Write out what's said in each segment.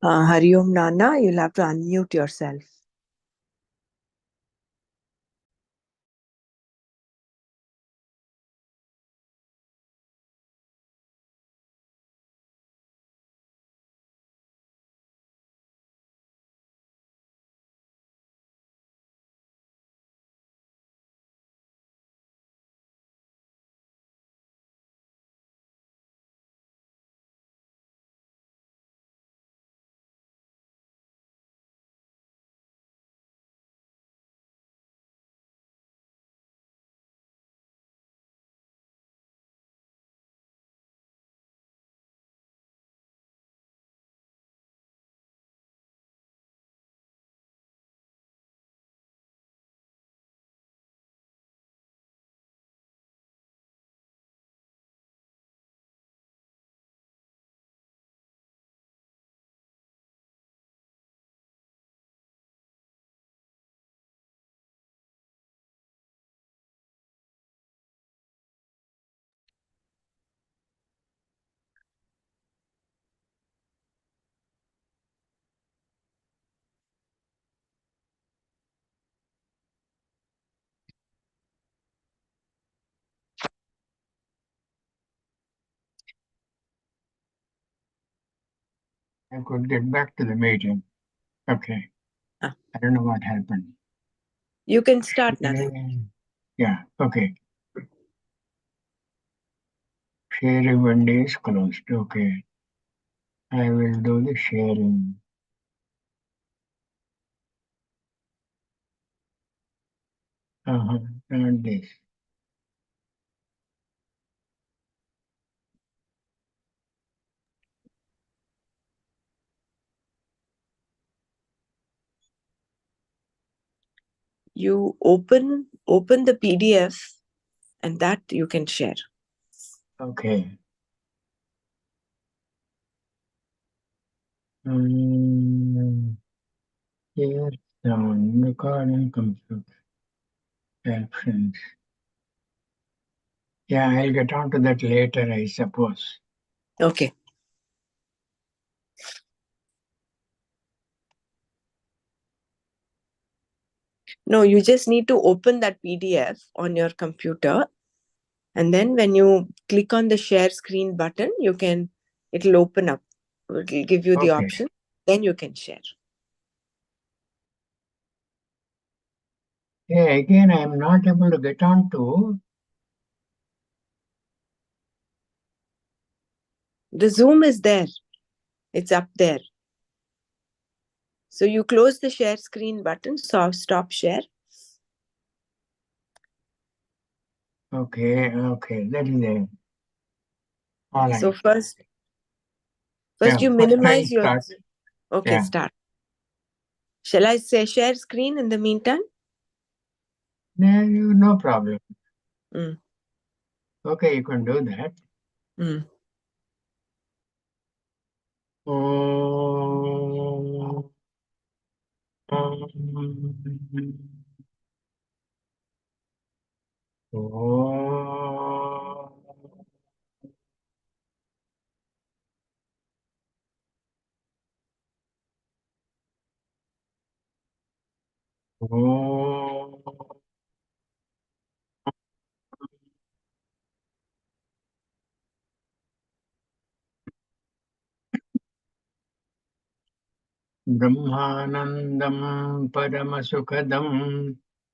Hari Om Nana, you'll have to unmute yourself. I could get back to the meeting. Okay. Ah. I don't know what happened. You can start, Nana. Yeah, okay. Sharing window is closed. Okay. I will do the sharing. Not this. You open the PDF, and that you can share. Okay. Here, sound recording computer captions. Yeah, I'll get on to that later, I suppose. Okay. No, you just need to open that PDF on your computer. And then when you click on the share screen button, it'll open up. It'll give you the option. Then you can share. Yeah, again, I'm not able to get on to. The Zoom is there. It's up there. So you close the share screen button, so stop share. Okay, that is there. All right. So first you minimize your... Start. Okay, Yeah. start. Shall I say share screen in the meantime? No problem. Mm. Okay, you can do that. Mm. ब्रह्मानन्दं परमसुखदं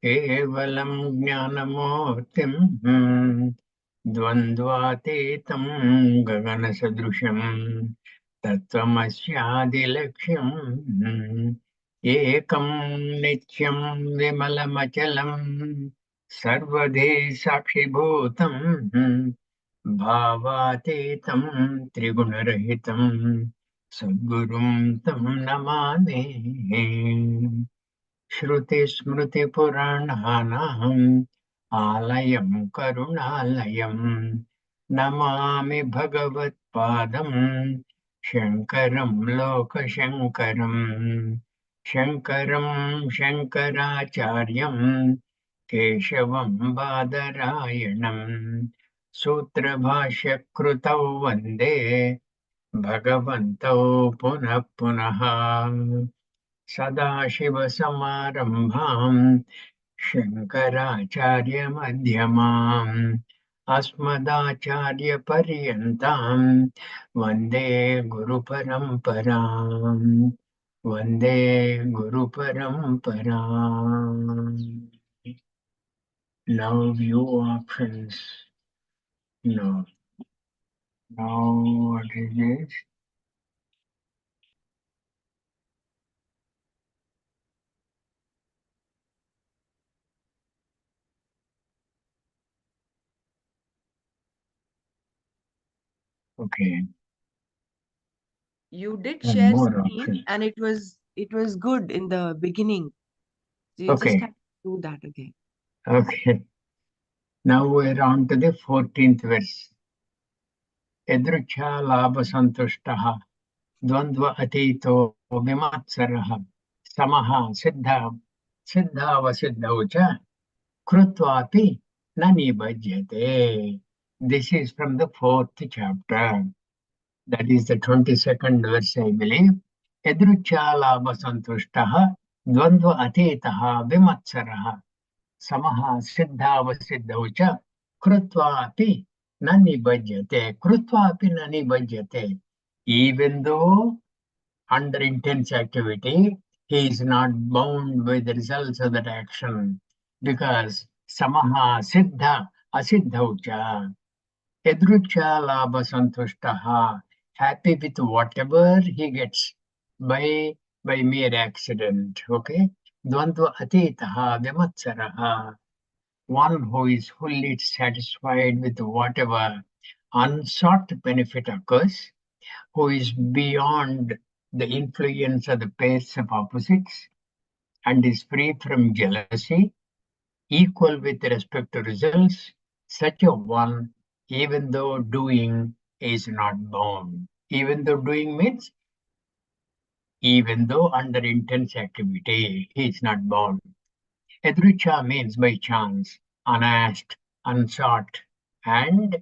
केवलं ज्ञानमूर्तिं द्वन्द्वातीतं गगनसदृशं तत्त्वमस्यादिलक्ष्यम् एकं नित्यं विमलमचलं सर्वधि साक्षिभूतं भावातीतं त्रिगुणरहितं सद्गुरुं तं नमामि श्रुतिस्मृतिपुराणानाम् आलयं करुणालयं नमामि भगवत्पादं शङ्करं लोकशङ्करं शङ्करं शङ्कराचार्यं केशवं बादरायणं सूत्रभाष्यकृतौ वन्दे भगवन्तौ पुनः पुनः सदाशिवसमारम्भाम् शङ्कराचार्यमध्यमाम् अस्मदाचार्यपर्यन्ताम् वन्दे गुरुपरम्पराम् वन्दे गुरुपरम्पराम्. Now view options. No. Now what is this? Okay. You did And share more screen options. and it was good in the beginning. So you just have Okay. to do that again. Okay. Now we're on to the 14th verse. Edrucha labha santushtaha dvandva atito vimatsaraha samaha siddha cha krutvapi nani bhajyate. This is from the 4th chapter. That is the 22nd verse, I believe. Edrucha labha santushtaha dvandva atitaha vimatsaraha samaha siddhavasiddhau cha krutvapi na nibhajyate. Krutvapi na nibhajyate. Even though under intense activity, he is not bound by the results of that action because samaha siddha asiddhau cha. Edrucha labha santushtaha. Happy with whatever he gets by mere accident. Okay. Dvandva atitaha vimatsaraha. One who is fully satisfied with whatever unsought benefit occurs, who is beyond the influence of the pairs of opposites, and is free from jealousy, equal with respect to results, such a one, even though doing is not bound. Even though doing means, even though under intense activity, he is not bound. Edrucha means by chance, unasked, unsought, and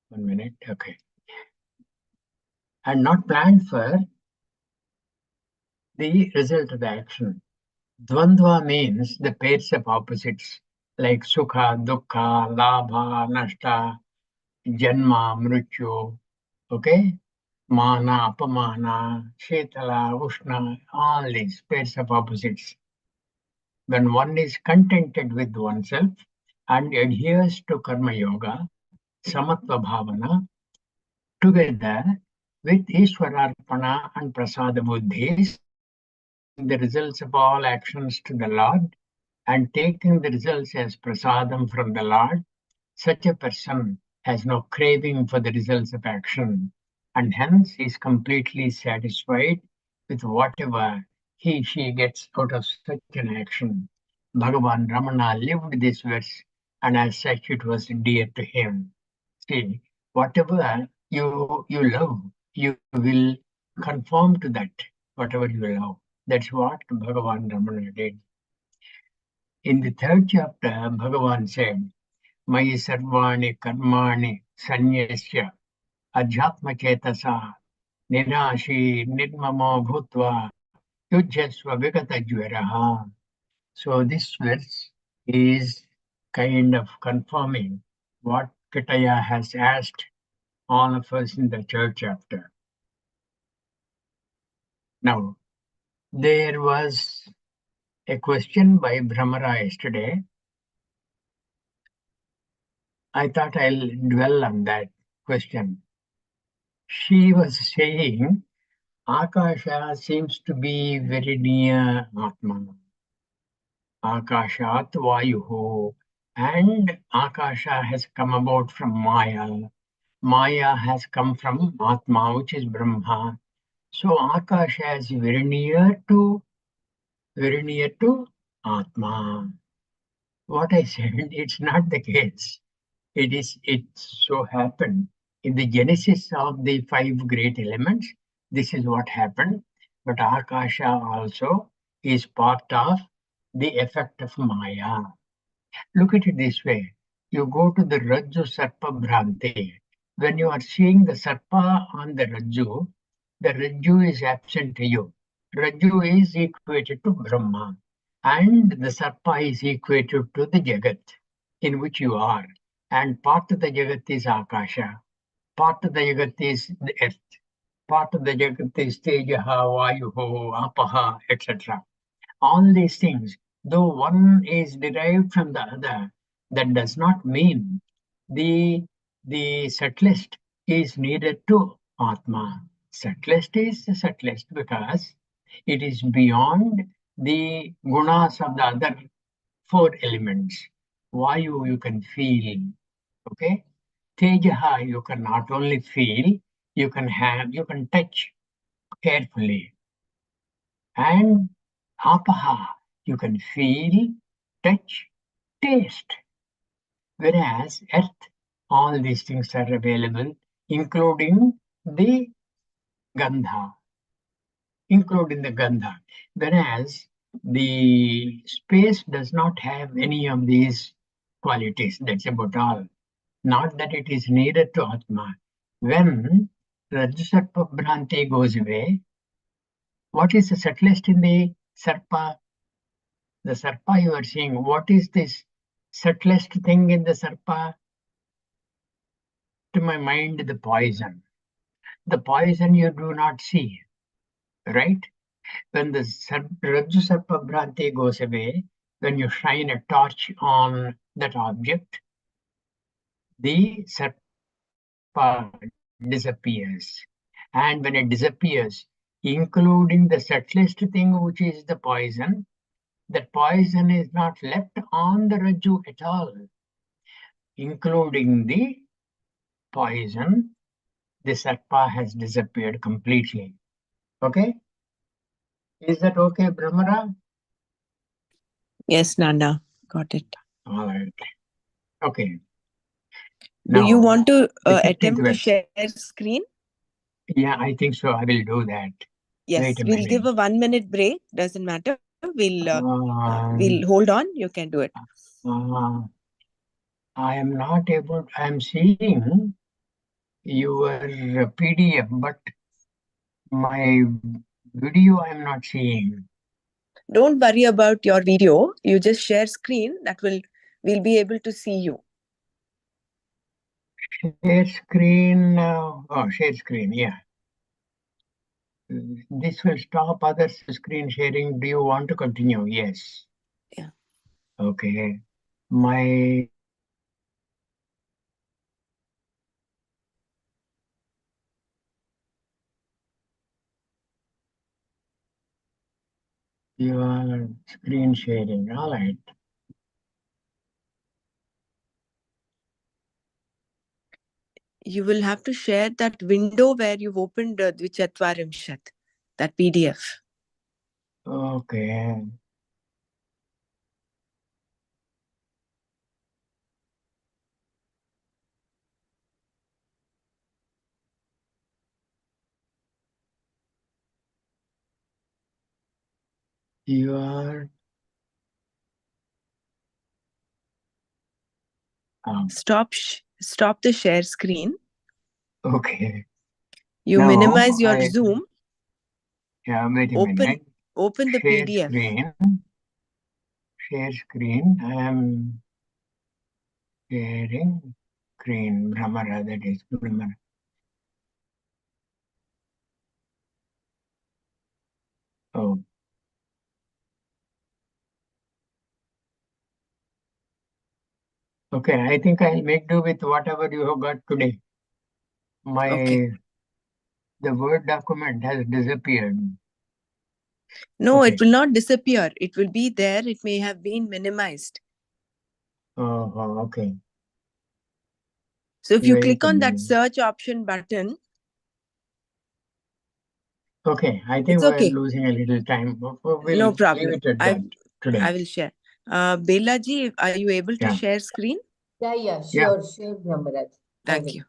1 minute, okay, and not planned for the result of the action. Dvandva means the pairs of opposites like sukha, dukkha, labha, nashta, janma, mrityu, okay? Mana, apamana, shetala, ushna, all these pairs of opposites. When one is contented with oneself and adheres to karma yoga, samatva bhavana, together with Ishwararpana and Prasada Buddhis, giving the results of all actions to the Lord and taking the results as prasadam from the Lord, such a person has no craving for the results of action and hence is completely satisfied with whatever she gets out of such an action. Bhagavan Ramana lived this verse and as such it was dear to him. See, whatever you love, you will conform to that, whatever you love. That's what Bhagavan Ramana did. In the 3rd chapter, Bhagavan said, Mayi sarvani karmani sanyasya adhyatma chetasa nirashi nirmamo bhutva yujyasva vigata jvaraha. So this verse is kind of confirming what Kitaya has asked all of us in the 3rd chapter. Now, there was a question by Brahmara yesterday. I thought I'll dwell on that question. She was saying Akasha seems to be very near Atma. Akashat Vayuho. And Akasha has come about from Maya. Maya has come from Atma, which is Brahma. So Akasha is very near to Atma. What I said, it's not the case. It so happened in the genesis of the 5 great elements. This is what happened. But Akasha also is part of the effect of Maya. Look at it this way. You go to the Rajju Sarpa Bhranti. When you are seeing the Sarpa on the Rajju is absent to you. Rajju is equated to Brahma, and the Sarpa is equated to the Jagat in which you are. And part of the Jagat is Akasha, part of the Jagat is the earth, part of the Jagat is Tejaha, Vayuho, Apaha, etc. All these things, though one is derived from the other, that does not mean the the subtlest is needed to Atma. Subtlest is the subtlest because it is beyond the gunas of the other four elements. Vayu you can feel, okay? Tejaha you can not only feel, you can touch carefully. And apaha, you can feel, touch, taste. Whereas earth, all these things are available, including the gandha, including the gandha. Whereas the space does not have any of these qualities. That's about all. Not that it is needed to Atma. When Rajasarpa Bhranti goes away, what is the subtlest in the Sarpa? The Sarpa you are seeing, what is this subtlest thing in the Sarpa? To my mind, the poison. The poison you do not see, right? When the Rajju Sarpa Bhranti goes away, when you shine a torch on that object, the Sarpa disappears. And when it disappears, including the subtlest thing, which is the poison, that poison is not left on the Rajju at all, including the poison, the Sarpa has disappeared completely. Okay? Is that okay, Brahmara? Yes, Nana, got it. All right. Okay. Do you Now, want to the 15th attempt to verse. share screen? Yeah, I think so. I will do that. Wait Yes, a we'll minute. give a 1 minute break. Doesn't matter. We'll Um, hold on. You can do it. uh, I am not able, I am seeing your PDF, but my video I am not seeing. Don't worry about your video. You just share screen. We'll be able to see you. Share screen. Share screen. Yeah. This will stop others screen sharing. Do you want to continue? Yes. Yeah. Okay. My your screen sharing. All right. You will have to share that window where you've opened Dwichatvarimshat, that PDF. Okay. You are. Stop the share screen. Okay. You Now minimize your Zoom. Yeah, wait a Open minute. open the Share PDF. screen. Share screen. I am sharing screen. Brahmara, that is Brahmara. Oh. Okay, I think I'll make do with whatever you have got today. Okay. The Word document has disappeared. No, Okay. it will not disappear. It will be there. It may have been minimized. Oh, okay. So if you Wait click a on that minute. search option button. Okay, I think It's we're okay. losing a little time. We'll No leave problem. it at that I today. will share. Bela ji, are you able to Yeah. share screen? Yeah, Yeah. sure, Brahmaraj. Thank you.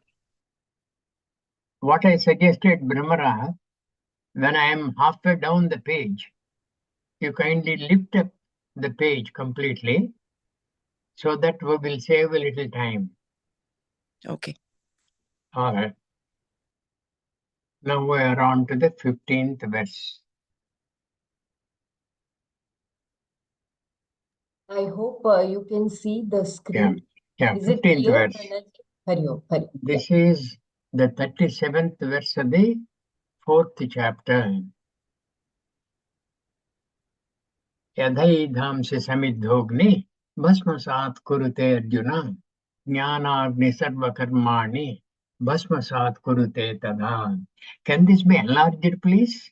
What I suggested, Brahmara, when I am halfway down the page, you kindly lift up the page completely so that we will save a little time. Okay. All right. Now we are on to the 15th verse. I hope you can see the screen. Yeah, Is it 15th clear? verse. Hari Om, Hari Om. Yeah. This is the 37th verse of the 4th chapter. यथैधांसि समिद्धोऽग्नि भस्मसात् कुरुते अर्जुन ज्ञानाग्नि सर्वकर्माणि भस्मसात् कुरुते तथा. Can this be enlarged, please?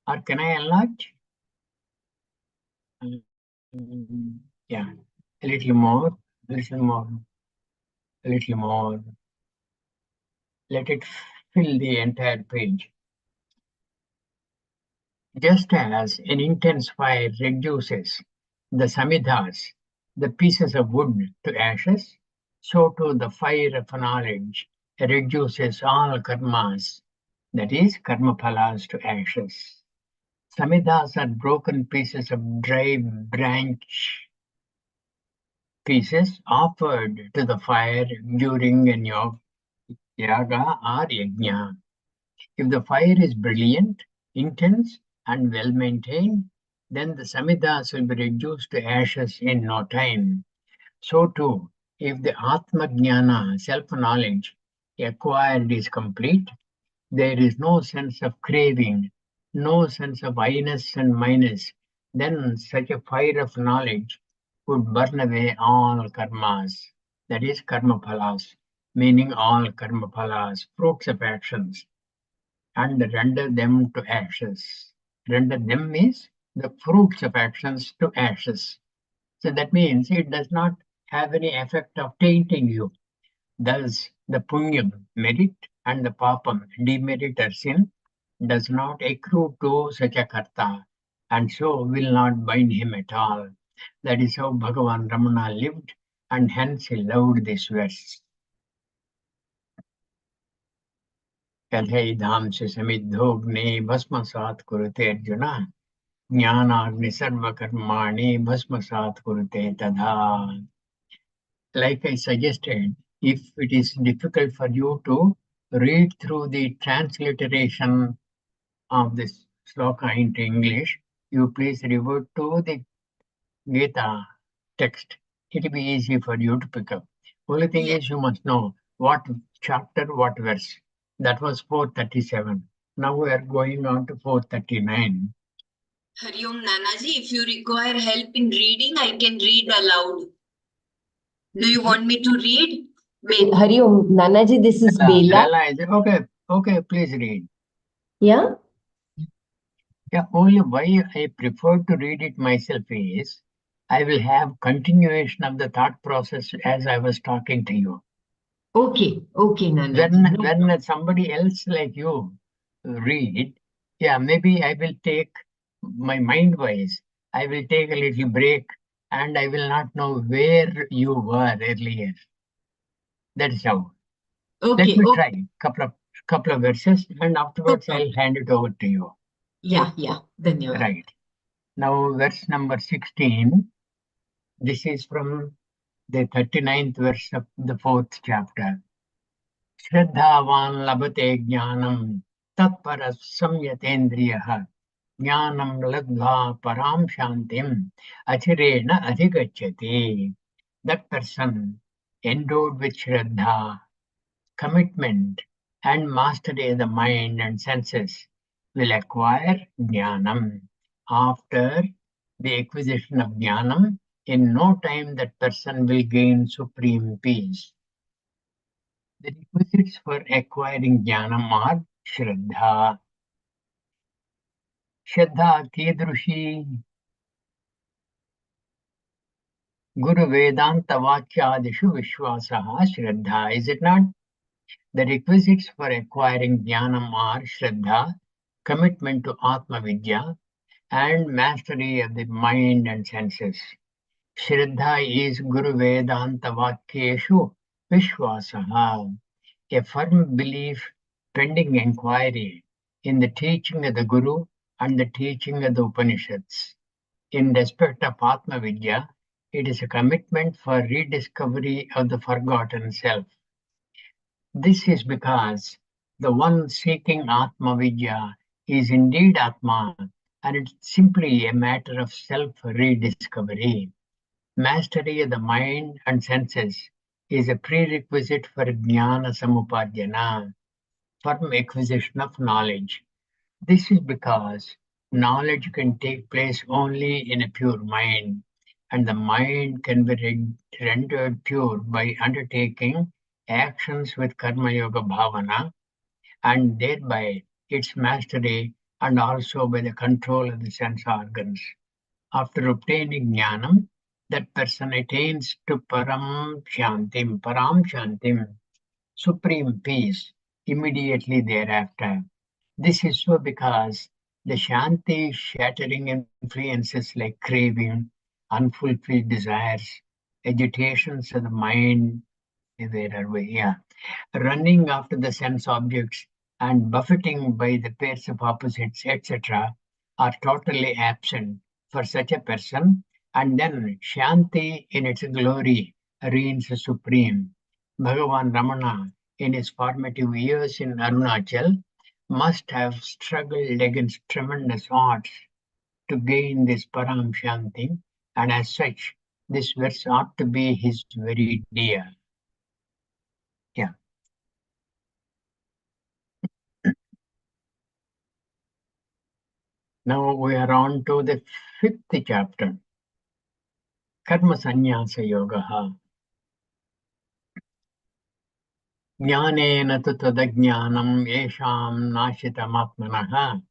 Or can I enlarge? Yeah, a little more, a little more, a little more. Let it fill the entire page. Just as an intense fire reduces the samidhas, the pieces of wood, to ashes, so too the fire of knowledge reduces all karmas, that is, karma phalas, to ashes. Samidhas are broken pieces of dry branch pieces offered to the fire during a yaga or yajna. If the fire is brilliant, intense, and well maintained, then the samidhas will be reduced to ashes in no time. So too, if the Atma Jnana, self-knowledge, acquired is complete, there is no sense of craving, no sense of I-ness and minus, then such a fire of knowledge would burn away all karmas, that is karma phalas, meaning all karma phalas, fruits of actions, and render them to ashes. Render them means the fruits of actions to ashes. So that means it does not have any effect of tainting you. Thus, the punyam, merit, and the papam, demerit or sin, does not accrue to such a karta, and so will not bind him at all. That is how Bhagavan Ramana lived, and hence he loved this verse. यथैधांसि समिद्धोऽग्ने भस्मसात् कुरुते अर्जुन ज्ञानाग्नि सर्वकर्माणि भस्मसात् कुरुते तथा. Like I suggested, if it is difficult for you to read through the transliteration of this sloka into English, you please revert to the Gita text. It will be easy for you to pick up. Only thing is you must know what chapter, what verse. That was 437. Now we are going on to 439. Hari Om Nanaji, if you require help in reading, I can read aloud. Do you want me to read? Hari Om Nanaji, this is Bela. Okay, please read. Yeah? Yeah, only why I prefer to read it myself is I will have continuation of the thought process as I was talking to you. Okay, Nanaji. When somebody else like you read, yeah, maybe I will take my mind wise, I will take a little break and I will not know where you were earlier. That is how. Okay. Let me try couple of verses and afterwards I'll hand it over to you. Yeah. Dhanyavad. Right. Now verse number 16. This is from the 39th verse of the 4th chapter. Shraddhavan labate jnanam tatparas samyatendriyah jnanam ladva param shantim achirena adhigacchati. That person endowed with Shraddha, commitment, and mastery of the mind and senses will acquire jnanam. After the acquisition of jnanam, in no time that person will gain supreme peace. The requisites for acquiring jnanam are Shraddha. Shraddha Kidrushi Guru Vedanta Vakyadishu Vishwasaha Shraddha. Is it not? The requisites for acquiring jnanam are Shraddha, commitment to Atma Vidya, and mastery of the mind and senses. Shraddha is Guru Vedanta Vakyeshu Vishwasaha, a firm belief pending inquiry in the teaching of the Guru and the teaching of the Upanishads. In respect of Atma Vidya, It is a commitment for rediscovery of the forgotten self. This is because the one seeking Atma Vidya is indeed Atma, and it's simply a matter of self-rediscovery. Mastery of the mind and senses is a prerequisite for Jnana Samupadhyana, firm acquisition of knowledge. This is because knowledge can take place only in a pure mind, and the mind can be rendered pure by undertaking actions with Karma Yoga Bhavana, and thereby its mastery, and also by the control of the sense organs. After obtaining jnanam, that person attains to param shantim, supreme peace, immediately thereafter. This is so because the shanti shattering influences like craving, unfulfilled desires, agitations of the mind, where are we? Yeah, running after the sense objects and buffeting by the pairs of opposites, etc., are totally absent for such a person, and then Shanti in its glory reigns supreme. Bhagavan Ramana, in his formative years in Arunachal, must have struggled against tremendous odds to gain this Param Shanti, and as such, this verse ought to be his very dear. Yeah. Now we are on to the fifth chapter, Karma Sannyasa Yoga. Jnanena tu tadajnanam yesham nashitamapmanah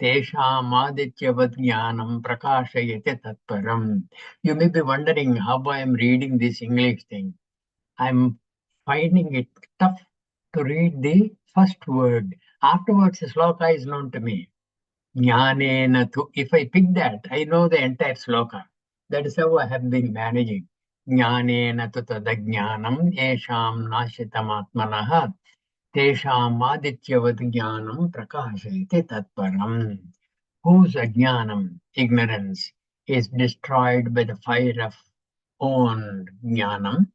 tesham adityavat jnanam prakashayate tatparam. You may be wondering how I am reading this English thing. I'm finding it tough to read the first word. Afterwards, the sloka is known to me. Jnanena tu. If I pick that, I know the entire sloka. That is how I have been managing. Jnanena tu tadajnanam esham nashitamatmanah tesham adityavat jnanam prakashayate tatparam. Whose ajnanam, ignorance, is destroyed by the fire of own jnanam,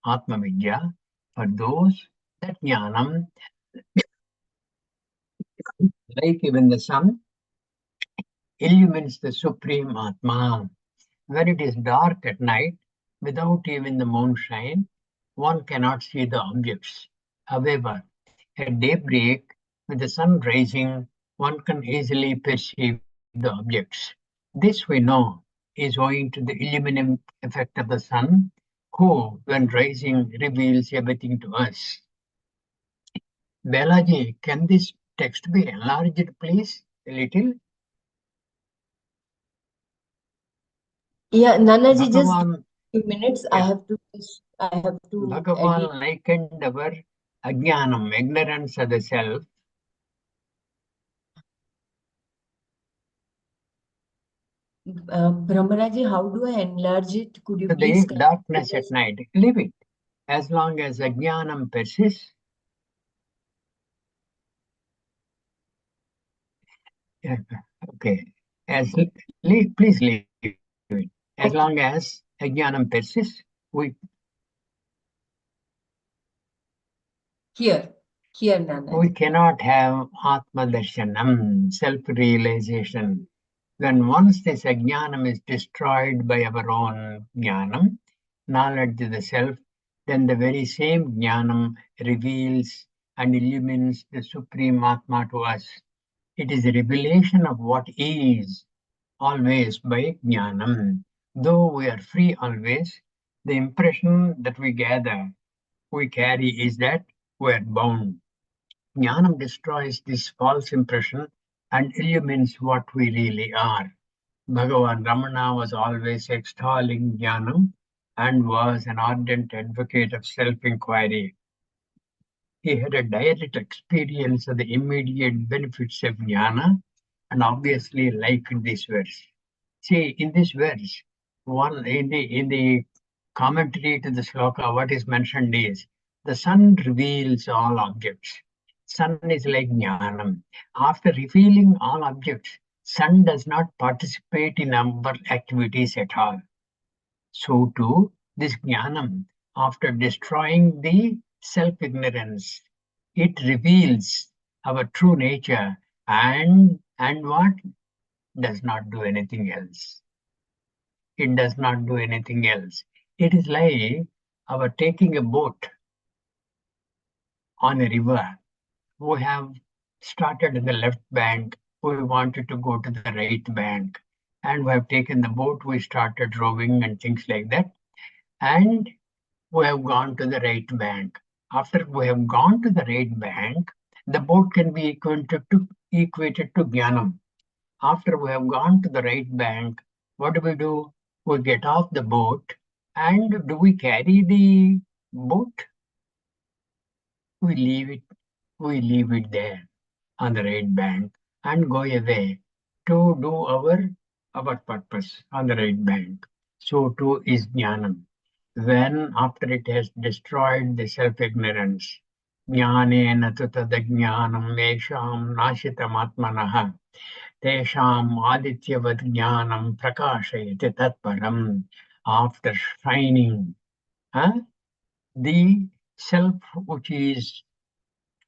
Atma Vidya, for those that jnanam, like even the sun, illumines the supreme Atma. When it is dark at night, without even the moonshine, one cannot see the objects. However, at daybreak, with the sun rising, one can easily perceive the objects. This we know is owing to the illuminant effect of the sun, who, when rising, reveals everything to us. Balaji, can this text be enlarged, please, a little? Yeah, Nanaji, just Bhagavan, few minutes. yeah, I have to edit. Bhagavan likened our ajnanam, ignorance of the self, Brahmaraji, how do I enlarge it? Could you to please the kindly darkness at suggest? night. Leave it. As long as ajnanam persists, yeah, okay. As please leave it. As long Okay, as ajnanam persists, here, here, we Nanaji. cannot have atma darshanam, self-realization. When once this ajnanam is destroyed by our own jnanam, knowledge of the self, then the very same jnanam reveals and illumines the supreme atma to us. It is a revelation of what is, always by jnanam. Though we are free always, the impression that we carry is that we are bound. Jnanam destroys this false impression and illumines what we really are. Bhagavan Ramana was always extolling Jnanam and was an ardent advocate of self-inquiry. He had a direct experience of the immediate benefits of Jnana and obviously liked this verse. See, in this verse, one in the commentary to the sloka, what is mentioned is the sun reveals all objects. Sun is like jnanam. After revealing all objects, sun does not participate in our activities at all. So too, this jnanam, after destroying the self-ignorance, it reveals our true nature and what does not do anything else. It does not do anything else. It is like our taking a boat on a river. We have started in the left bank. We wanted to go to the right bank. And we have taken the boat. We started rowing and things like that. And we have gone to the right bank. After we have gone to the right bank, the boat can be equated to Jnanam. After we have gone to the right bank, what do? We get off the boat, and do we carry the boat? We leave it. We leave it there on the right bank and go away to do our purpose on the right bank. So too is jnanam. When after it has destroyed the self-ignorance, jnanena tu tadajnanam mesham nashitam tesham adityavat jnanam prakashayati tatparam. After shining, the self which is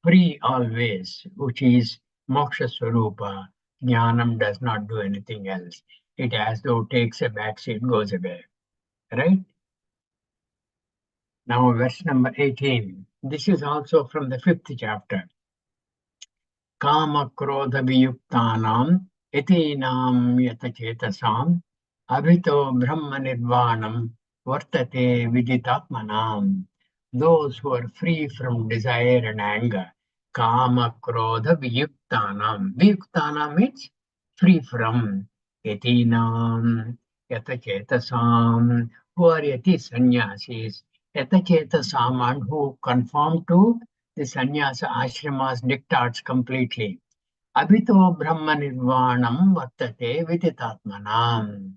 free always, which is moksha swarupa, jnanam does not do anything else. It as though takes a backseat, goes away. Right? Now, verse number 18. This is also from the 5th chapter. Kamakrodhabhiyuktanam itinam yatachetasam abhito brahma nirvanam vartate viditatmanam. Those who are free from desire and anger. Kamakrodhabhiyuktanam. Viyuktanam means free from. Itinam yatachetasam. Who are yati sannyasis. Yatachetasam and who conform to the sannyasa ashramas diktats completely. Abhito Brahma Nirvanam Vartate Viditatmanam.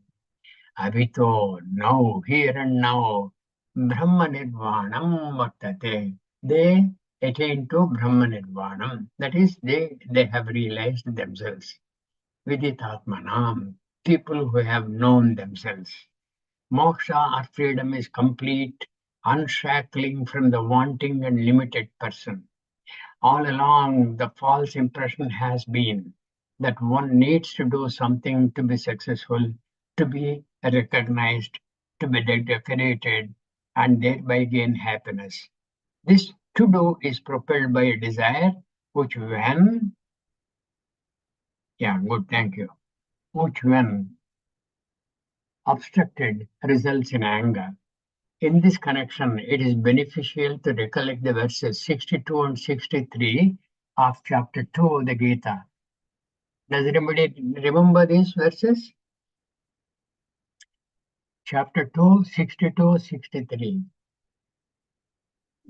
Abhito, now, here and now, Brahma Nirvanam Vartate. They attain to Brahma Nirvanam. That is, they have realized themselves. Viditatmanam. People who have known themselves. Moksha or freedom is complete unshackling from the wanting and limited person. All along, the false impression has been that one needs to do something to be successful, to be recognized, to be decorated, and thereby gain happiness. This to do is propelled by a desire, which when, yeah, good, thank you, which when obstructed results in anger. In this connection, it is beneficial to recollect the verses 62 and 63 of chapter 2 of the Gita. Does anybody remember these verses? Chapter 2, 62, 63.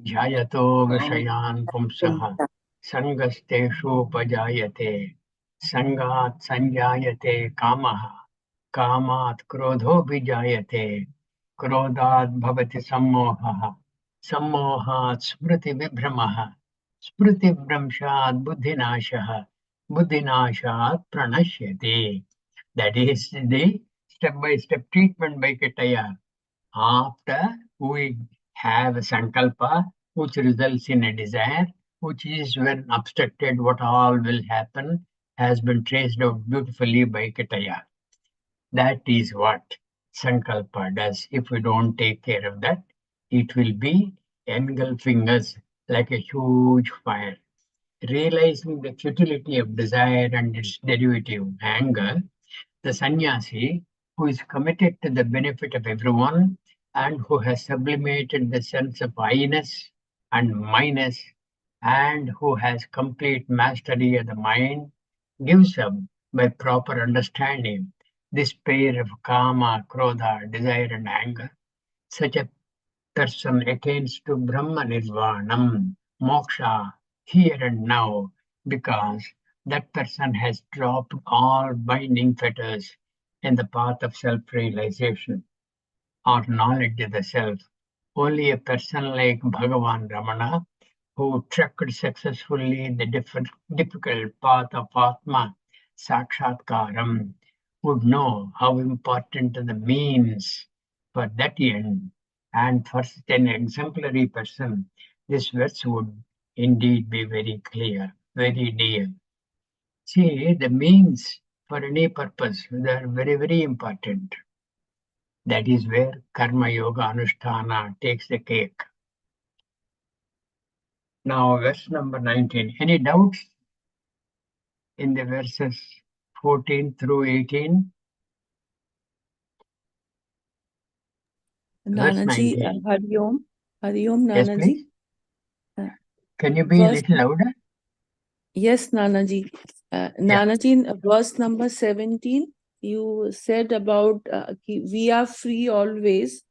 Jhayato vishayan pumsaha sangasteshu pajayate sangat sanjayate kamaha kamat krodho vijayate krodhat bhavati sammohaha sammohat smriti vibhramaha smriti bhramshat buddhinashaha buddhinashat pranashyate. That is the step-by-step treatment by Kitaya. After we have a sankalpa, which results in a desire, which is when obstructed, what all will happen has been traced out beautifully by Kitaya. That is what sankalpa does. If we don't take care of that, it will be engulfing us like a huge fire. Realizing the futility of desire and its derivative, anger, the sannyasi, who is committed to the benefit of everyone and who has sublimated the sense of I-ness and minus and who has complete mastery of the mind, gives up by proper understanding this pair of kama, krodha, desire and anger. Such a person attains to Brahma Nirvanam, moksha, here and now, because that person has dropped all binding fetters in the path of self-realization or knowledge of the self. Only a person like Bhagavan Ramana, who trekked successfully the difficult path of Atma Sakshatkaram, would know how important the means for that end, and for such an exemplary person, this verse would indeed be very clear, very dear. See, the means for any purpose, they are very, very important. That is where Karma Yoga Anusthana takes the cake. Now, verse number 19. Any doubts in the verses 14 through 18? Verse Nanaji, 19. Hari Om. Hari Om, Yes, Nanaji. please. Can you be a Verse, little louder? yes, Nanaji. Nanaji, in verse number 17, you said about we are free always.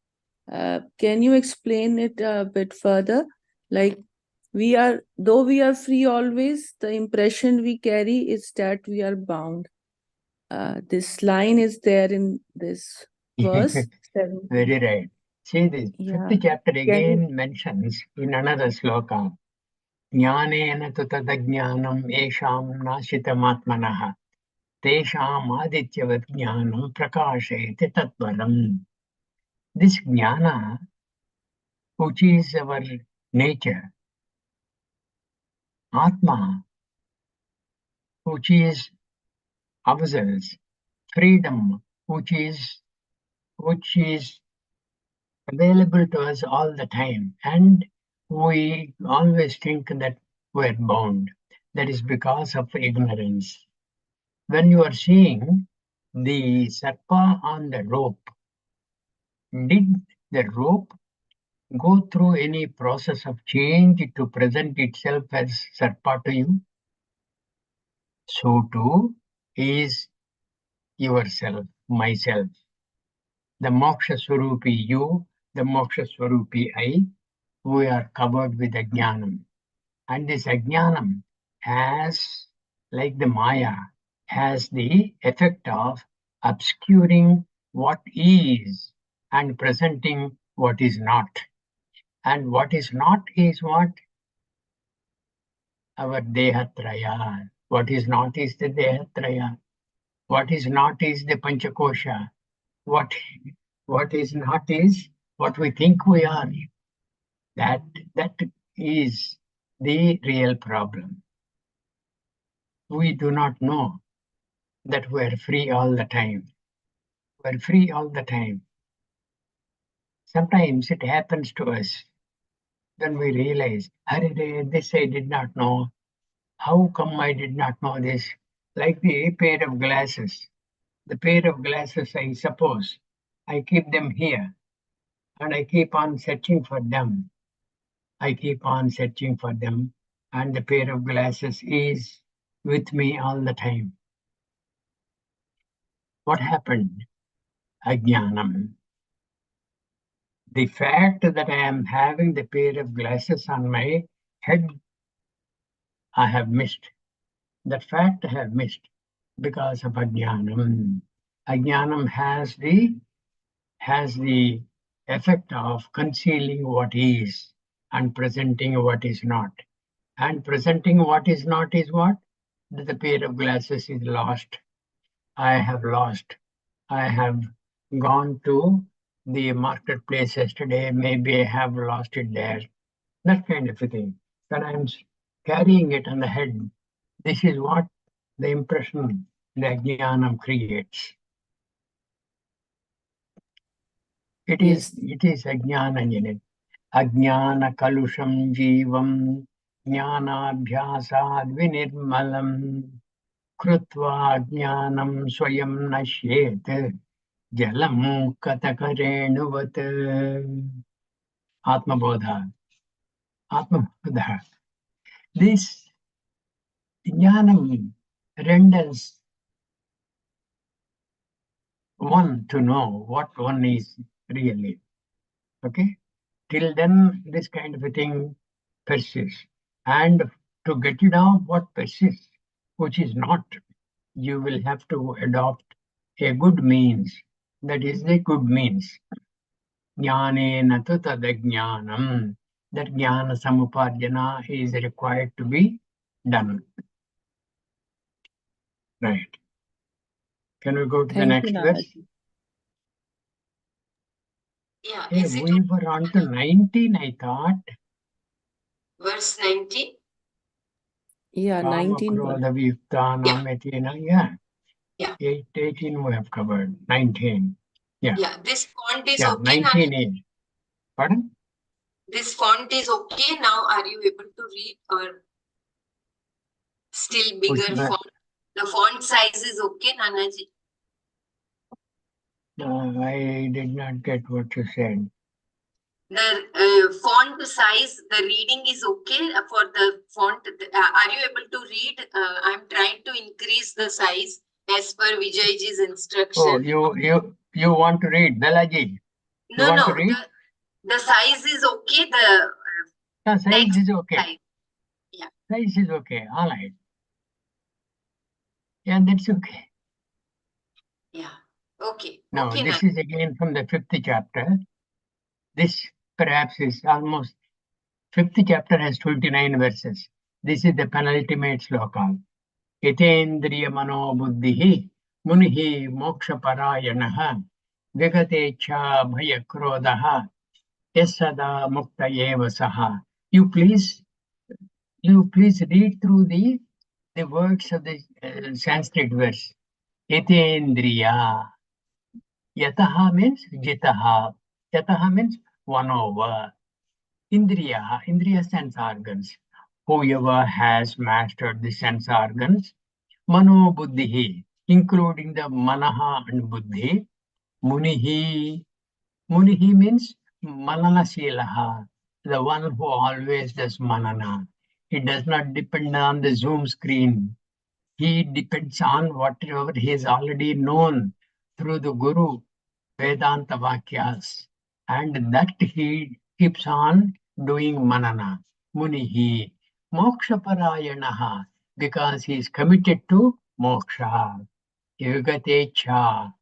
Can you explain it a bit further? Like, though we are free always, the impression we carry is that we are bound. This line is there in this verse 17. Very right. See, the Yeah. fifth chapter Can you- again mentions in another sloka, Jnanena tu tadajnanam esham nashitamatmanaha tesham adityavat jnanam prakashayate tatvaram. This jnana, which is our nature, Atma, which is ourselves, freedom, which is available to us all the time, and we always think that we're bound. That is because of ignorance. When you are seeing the sarpa on the rope, did the rope go through any process of change to present itself as sarpa to you? So too is yourself, myself. The moksha swarupi you, the moksha swarupi I, we are covered with ajnanam. And this ajnanam has, like the Maya, has the effect of obscuring what is and presenting what is not. And what is not is what? Our dehatraya. What is not is the dehatraya. What is not is the panchakosha. What is not is what we think we are. That is the real problem. We do not know that we're free all the time. We're free all the time. Sometimes it happens to us. Then we realize, Hare, this I did not know. How come I did not know this? Like the pair of glasses. The pair of glasses, I suppose, I keep them here and I keep on searching for them. I keep on searching for them, and the pair of glasses is with me all the time. What happened? Ajnanam. The fact that I am having the pair of glasses on my head, I have missed. That fact I have missed because of ajnanam. Ajnanam has the effect of concealing what is and presenting what is not. And presenting what is not is what? That the pair of glasses is lost. I have lost. I have gone to the marketplace yesterday. Maybe I have lost it there. That kind of a thing. When I'm carrying it on the head, this is what the impression the jnanam creates. It is ajnana in it. Ajnana kalusham jivam jnanabhyasad vinirmalam krutva jnanam swayam nashyet jalam katakarenuvat. Atmabodha. Atmabodha. This jnanam renders one to know what one is really. Okay? Till then, this kind of a thing persists. And to get it out, what persists, which is not, you will have to adopt a good means. That is the good means. Jnanena tu tadajnanam. That jnana samupadhyana is required to be done. Right. Can we go to the Thank next you, verse? Nanaji. Yeah, Hey, is it we were on to 19, I thought. verse 19? Yeah, 19. Yeah. Yeah. 18 we have covered. 19. Yeah. Yeah, this font is Yeah, okay. 19 is. Pardon? This font is okay now. Are you able to read or still Which bigger verse? font? The font size is okay, Nanaji? I did not get what you said. The font size, the reading is okay for the font. Are you able to read? I'm trying to increase the size as per Vijayji's instruction. Oh, you want to read, Balaji? You want to read? The size is okay. The Size text is okay. size. Yeah. Size is okay. All right. Yeah, that's okay. Yeah. Okay. Now, Okay, this is again from the 5th chapter. This perhaps is almost 5th chapter has 29 verses. This is the penultimate sloka. Yatendriya mano buddhihi munihi moksha parayanaha vigatecha bhaya krodaha yasada mukta eva saha. You please read through the words of the Sanskrit verse. Yatendriya. Yataha means jitaha. Yataha means 1/. Indriya sense organs. Whoever has mastered the sense organs, mano buddhihi, including the manaha and buddhi, munihi. Munihi means manana silaha, the one who always does manana. He does not depend on the Zoom screen. He depends on whatever he has already known through the Guru, Vedanta Vakyas, and that he keeps on doing manana. Munihi, moksha parayanaha, because he is committed to moksha. Yugatecha.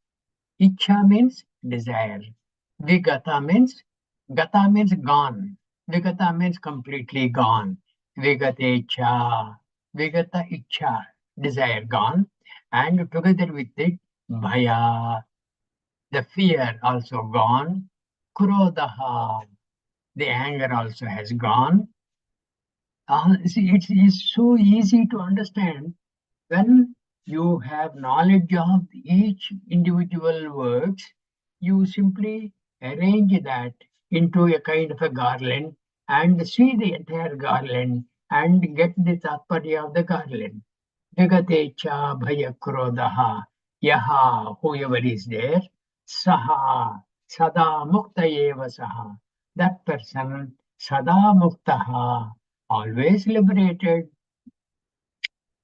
Icha means desire. Gata means gone. Vigata means completely gone. Vigatecha. Vigata icha, desire gone. And together with it, bhaya, the fear also gone. Krodha, the anger also has gone. See, it's so easy to understand when you have knowledge of each individual words. You simply arrange that into a kind of a garland and see the entire garland and get the tatparya of the garland. Jagatecha bhaya krodaha. Yaha, whoever is there, saha, sada mukta eva saha. That person, sada muktaha, always liberated.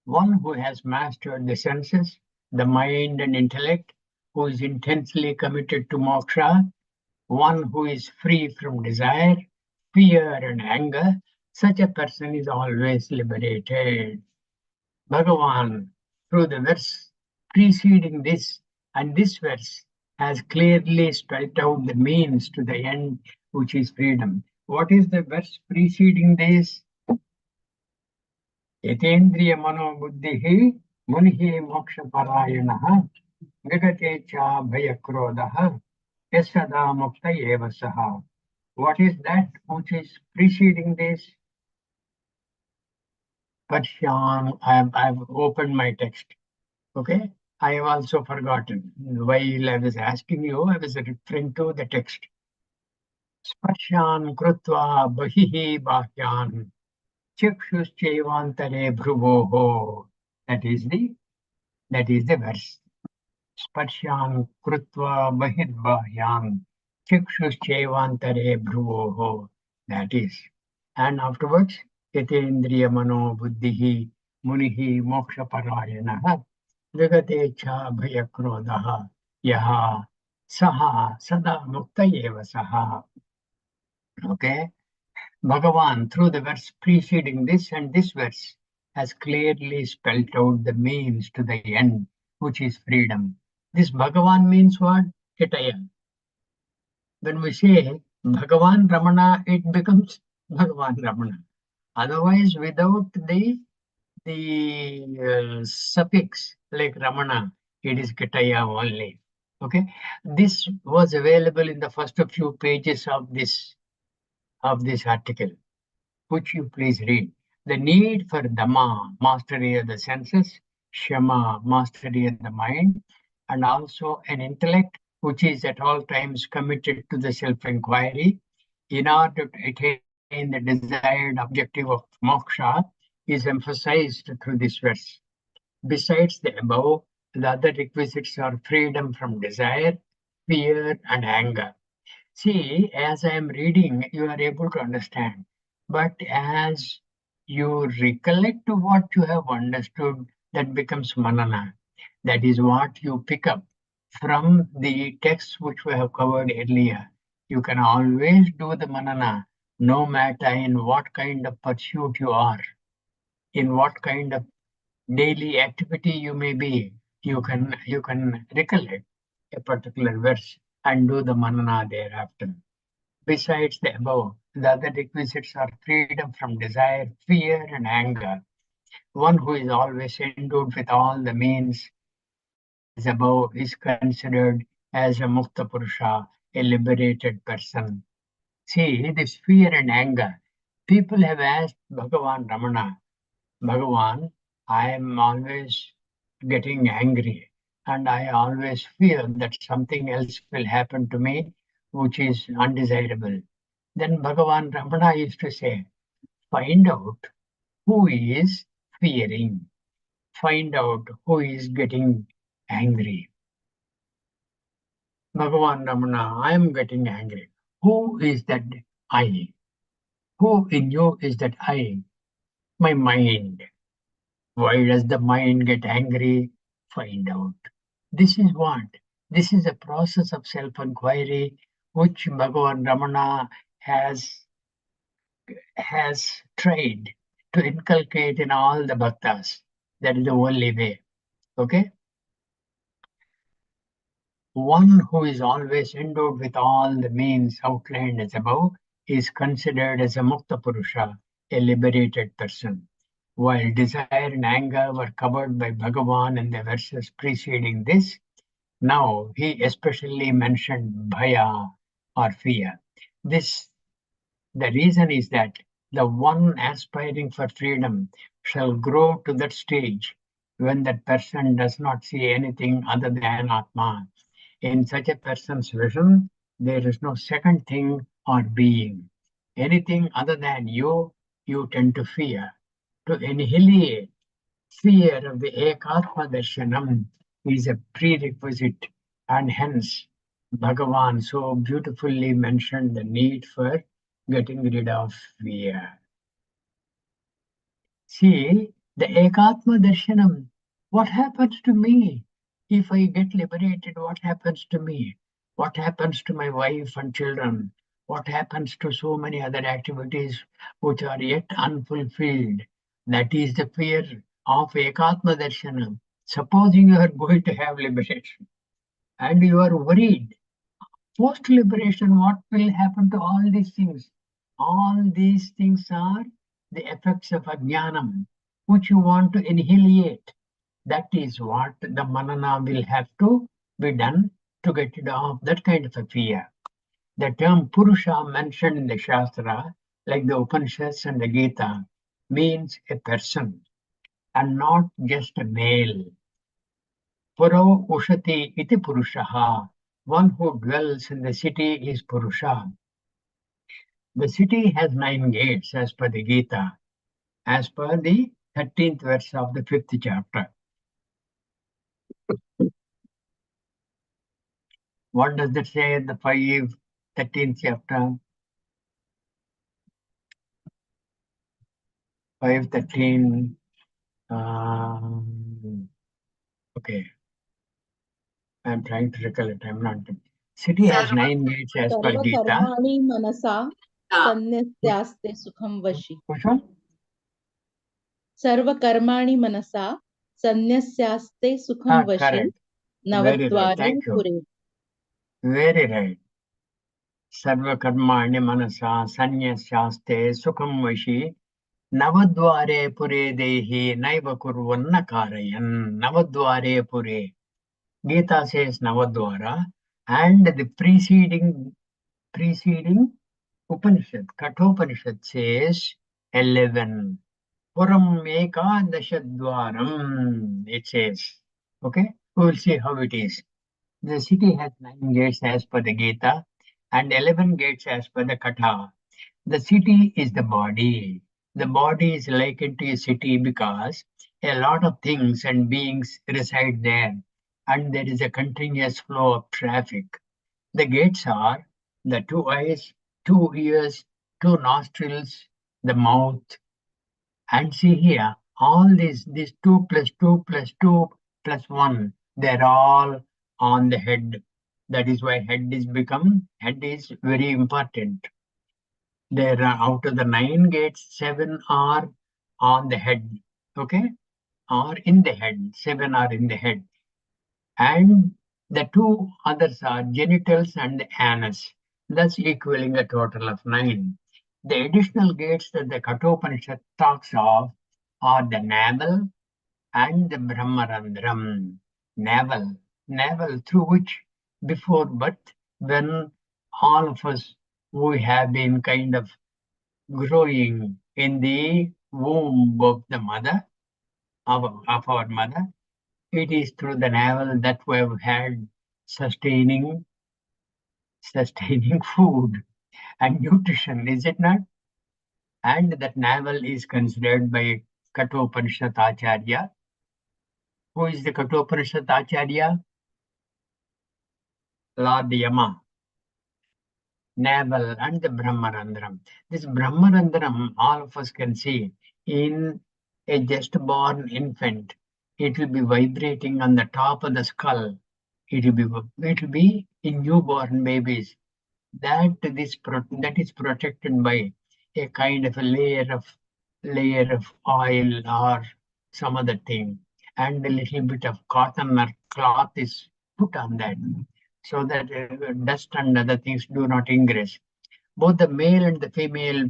One who has mastered the senses, the mind and intellect, who is intensely committed to moksha, one who is free from desire, fear, and anger, such a person is always liberated. Bhagavan, through the verse preceding this and this verse, has clearly spelled out the means to the end, which is freedom. What is the verse preceding this? यतेन्द्रिय मनोबुद्धिः मुनिः मोक्षपरायणः विगते च भयक्रोधः यस्सदा मुक्त एव सः. What is that which is preceding this? Parshyam, I've opened my text. Okay, I have also forgotten. While I was asking you, I was referring to the text. Sparshan krutva bahihi bahyan chakshuschaivantare bhruvoho. That is the verse. Sparshan krutva bahidbahyan chakshuschaivantare bhruvoho. That is. And afterwards, yatendriya mano buddhihi munihi moksha parayanaha vigatecha bhayakrodaha yaha saha sada mukta eva saha. Okay. Bhagavan, through the verse preceding this and this verse, has clearly spelt out the means to the end, which is freedom. This Bhagavan means what? Ketaya. When we say Bhagavan Ramana, it becomes Bhagavan Ramana. Otherwise, without the suffix like Ramana, it is Ketaya only. Okay, this was available in the first few pages of this article, which you please read. The need for Dhamma, mastery of the senses, Shama, mastery of the mind, and also an intellect which is at all times committed to the self-inquiry in order to attain the desired objective of moksha is emphasized through this verse. Besides the above, the other requisites are freedom from desire, fear, and anger. See, as I am reading, you are able to understand. But as you recollect what you have understood, that becomes manana. That is what you pick up from the texts which we have covered earlier. You can always do the manana, no matter in what kind of pursuit you are, in what kind of daily activity you may be. You can recollect a particular verse and do the manana thereafter. Besides the above, the other requisites are freedom from desire, fear, and anger. One who is always endowed with all the means as above is considered as a Mukta Purusha, a liberated person. See, this fear and anger. People have asked Bhagavan Ramana, Bhagavan, I am always getting angry and I always fear that something else will happen to me which is undesirable. Then Bhagavan Ramana used to say, find out who is fearing, find out who is getting angry. Bhagavan Ramana, I am getting angry. Who is that I? Who in you is that I? My mind. Why does the mind get angry? Find out. This is what? This is a process of self-inquiry which Bhagavan Ramana has tried to inculcate in all the bhaktas. That is the only way. Okay? One who is always endowed with all the means outlined as above is considered as a Mukta Purusha, a liberated person. While desire and anger were covered by Bhagavan in the verses preceding this, now he especially mentioned Bhaya or fear. The reason is that the one aspiring for freedom shall grow to that stage when that person does not see anything other than Atma. In such a person's vision, there is no second thing or being. Anything other than you tend to fear. To annihilate fear of the Ekatma Darshanam is a prerequisite, and hence Bhagavan so beautifully mentioned the need for getting rid of fear. See, the Ekatma Darshanam, what happens to me? If I get liberated, what happens to me? What happens to my wife and children? What happens to so many other activities which are yet unfulfilled? That is the fear of Ekatma Darshanam. Supposing you are going to have liberation and you are worried, post liberation, what will happen to all these things? All these things are the effects of ajnanam, which you want to annihilate. That is what the manana will have to be done to get rid of that kind of a fear. The term Purusha mentioned in the Shastra, like the Upanishads and the Gita, means a person and not just a male. Puro Ushati iti Purushaha. One who dwells in the city is Purusha. The city has 9 gates as per the Gita, as per the 13th verse of the 5th chapter. What does that say in the 13th chapter? 5:13. Okay. I'm trying to recollect. I'm not. City has 9 gates as per Gita. Sarvakarmani manasa sannyastaste sukham vashi. Which one? Sarvakarmani manasa sannyastaste sukham vashi. Correct. Very right. Thank you. Navadvare. Very right. Sarvakarmani manasa sannyastaste sukham vashi. Navadvare pure dehi naiva kurvanna karayan. Navadvare pure. Gita says Navadvara, and the preceding Upanishad, Kathopanishad says 11. Puram Ekadashadvaram, it says. Okay, we will see how it is. The city has 9 gates as per the Gita and 11 gates as per the Katha. The city is the body. The body is likened to a city because a lot of things and beings reside there, and there is a continuous flow of traffic. The gates are the 2 eyes, 2 ears, 2 nostrils, the mouth, and see here, all these 2 plus 2 plus 2 plus 1, they're all on the head. That is why head is very important. There are out of the 9 gates, 7 are on the head, okay, or in the head. 7 are in the head, and the 2 others are genitals and the anus, thus equaling a total of 9. The additional gates that the Kathopanishad talks of are the navel and the Brahmarandram. Navel through which before birth, when all of us we have been kind of growing in the womb of the mother, of our mother, it is through the navel that we have had sustaining food and nutrition, is it not? And that navel is considered by Kathopanishad Acharya. Who is the Kathopanishad Acharya? Lord Yama. Navel and the Brahmarandram. This Brahmarandram, all of us can see in a just born infant. It will be vibrating on the top of the skull. It will be in newborn babies. That is protected by a kind of a layer of oil or some other thing, and a little bit of cotton or cloth is put on that so that dust and other things do not ingress. Both the male and the female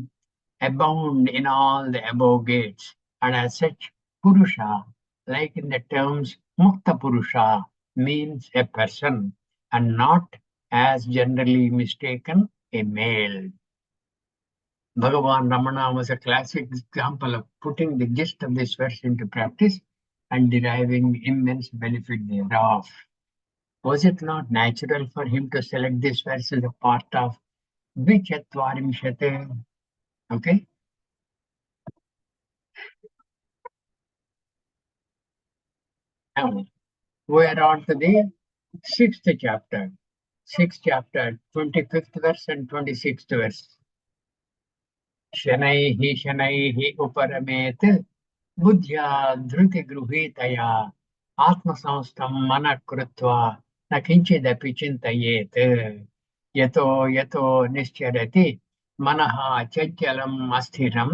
abound in all the above gates, and as such, Purusha, like in the terms Mukta Purusha, means a person and not, as generally mistaken, a male. Bhagavan Ramana was a classic example of putting the gist of this verse into practice and deriving immense benefit thereof. Was it not natural for him to select this verse as a part of Dwichatvarimshat? Okay. Now, we are on to the 6th chapter. 6th chapter, 25th verse and 26th verse. शनैः उपरमेत् बुद्ध्या धृतिगृहीतया आत्मसंस्थं मनः कृत्वा न किञ्चिदपि चिन्तयेत् यतो निश्चरति मनः चञ्चलम् अस्थिरं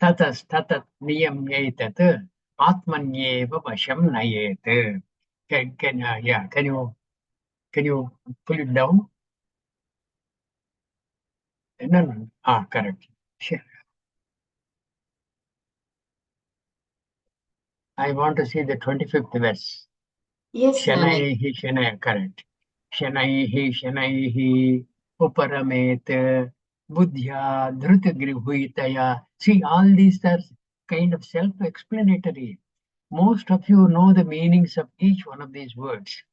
ततस्ततत् नियम्यैतत् आत्मन्येव वशं नयेत्. Can you pull it down? No. Correct. Sure. I want to see the 25th verse. Yes, Shanaihi, correct. Shanaihi, Uparamet, Buddhya, Dhrutagrihuitaya. See, all these are kind of self-explanatory. Most of you know the meanings of each one of these words.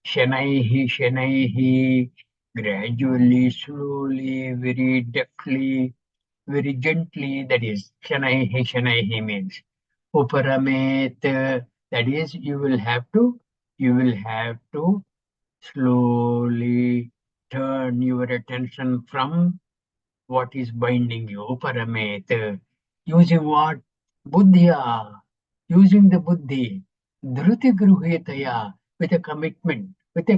Shanaihi, gradually, slowly, very deftly, very gently, that is, Shanaihi means. Uparamet, that is, you will have to slowly turn your attention from what is binding you. Uparamet, using what? Buddhya, using the buddhi. Dhruti gruhetaya, with a commitment. What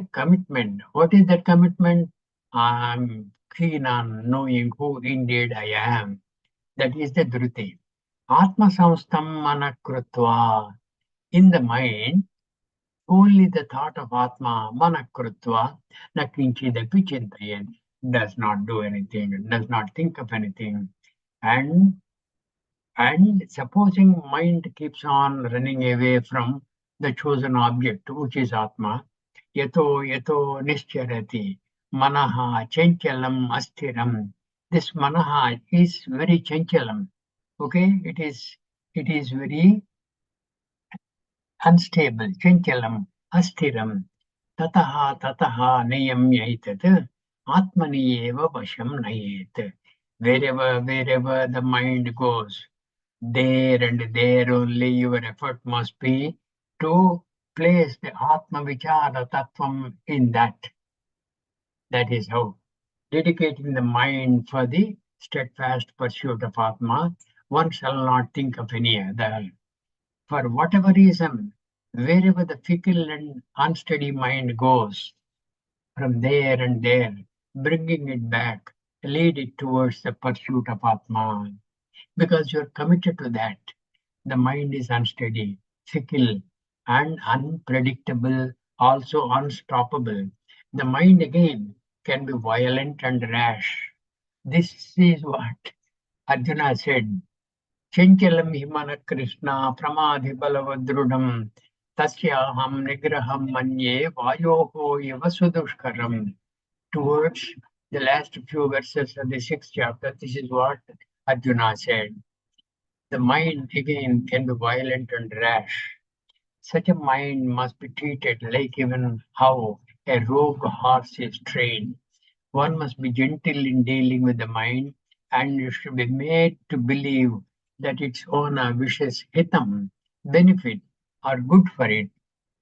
is that commitment? I'm keen on knowing who indeed I am. That is the dhruti. Atma samstam manakrutva. In the mind, only the thought of Atma manakrutva nakinchidapi chintayen, does not do anything, does not think of anything. And supposing mind keeps on running away from the chosen object, which is Atma, yato yato nischarati, manaha chanchalam asthiram. This manaha is very chanchalam. Okay, it is very unstable, chanchalam, asthiram. Tataha tataha niyamyaitat atmani eva vasham nayet. Wherever the mind goes, there and there only your effort must be to place the Atma Vichara Tattvam in that. That is how. Dedicating the mind for the steadfast pursuit of Atma, one shall not think of any other. For whatever reason, wherever the fickle and unsteady mind goes, from there and there, bringing it back, lead it towards the pursuit of Atma. Because you're committed to that. The mind is unsteady, fickle, and unpredictable, also unstoppable. The mind again can be violent and rash. This is what Arjuna said. Chanchalam himana Krishna pramadhi balavadrudam tasyaham nigraham manye vayoho yavasudushkaram. Towards the last few verses of the sixth chapter, this is what Arjuna said. The mind again can be violent and rash. Such a mind must be treated like even how a rogue horse is trained. One must be gentle in dealing with the mind, and you should be made to believe that its owner wishes hitam, benefit, or good for it.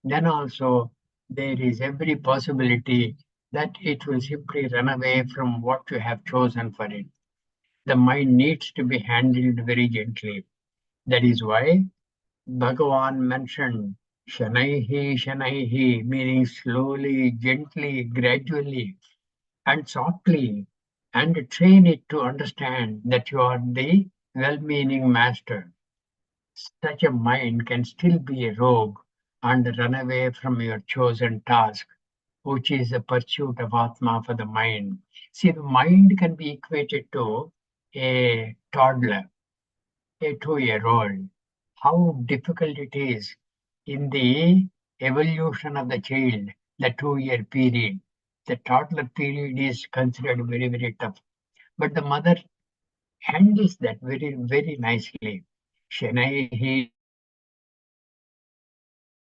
Then also there is every possibility that it will simply run away from what you have chosen for it. The mind needs to be handled very gently. That is why Bhagavan mentioned Shanaihi, Shanaihi, meaning slowly, gently, gradually, and softly, and train it to understand that you are the well meaning master. Such a mind can still be a rogue and run away from your chosen task, which is the pursuit of Atma for the mind. See, the mind can be equated to a toddler, a 2-year old. How difficult it is in the evolution of the child, the 2-year period. The toddler period is considered very, very tough. But the mother handles that very, very nicely. Shanaihi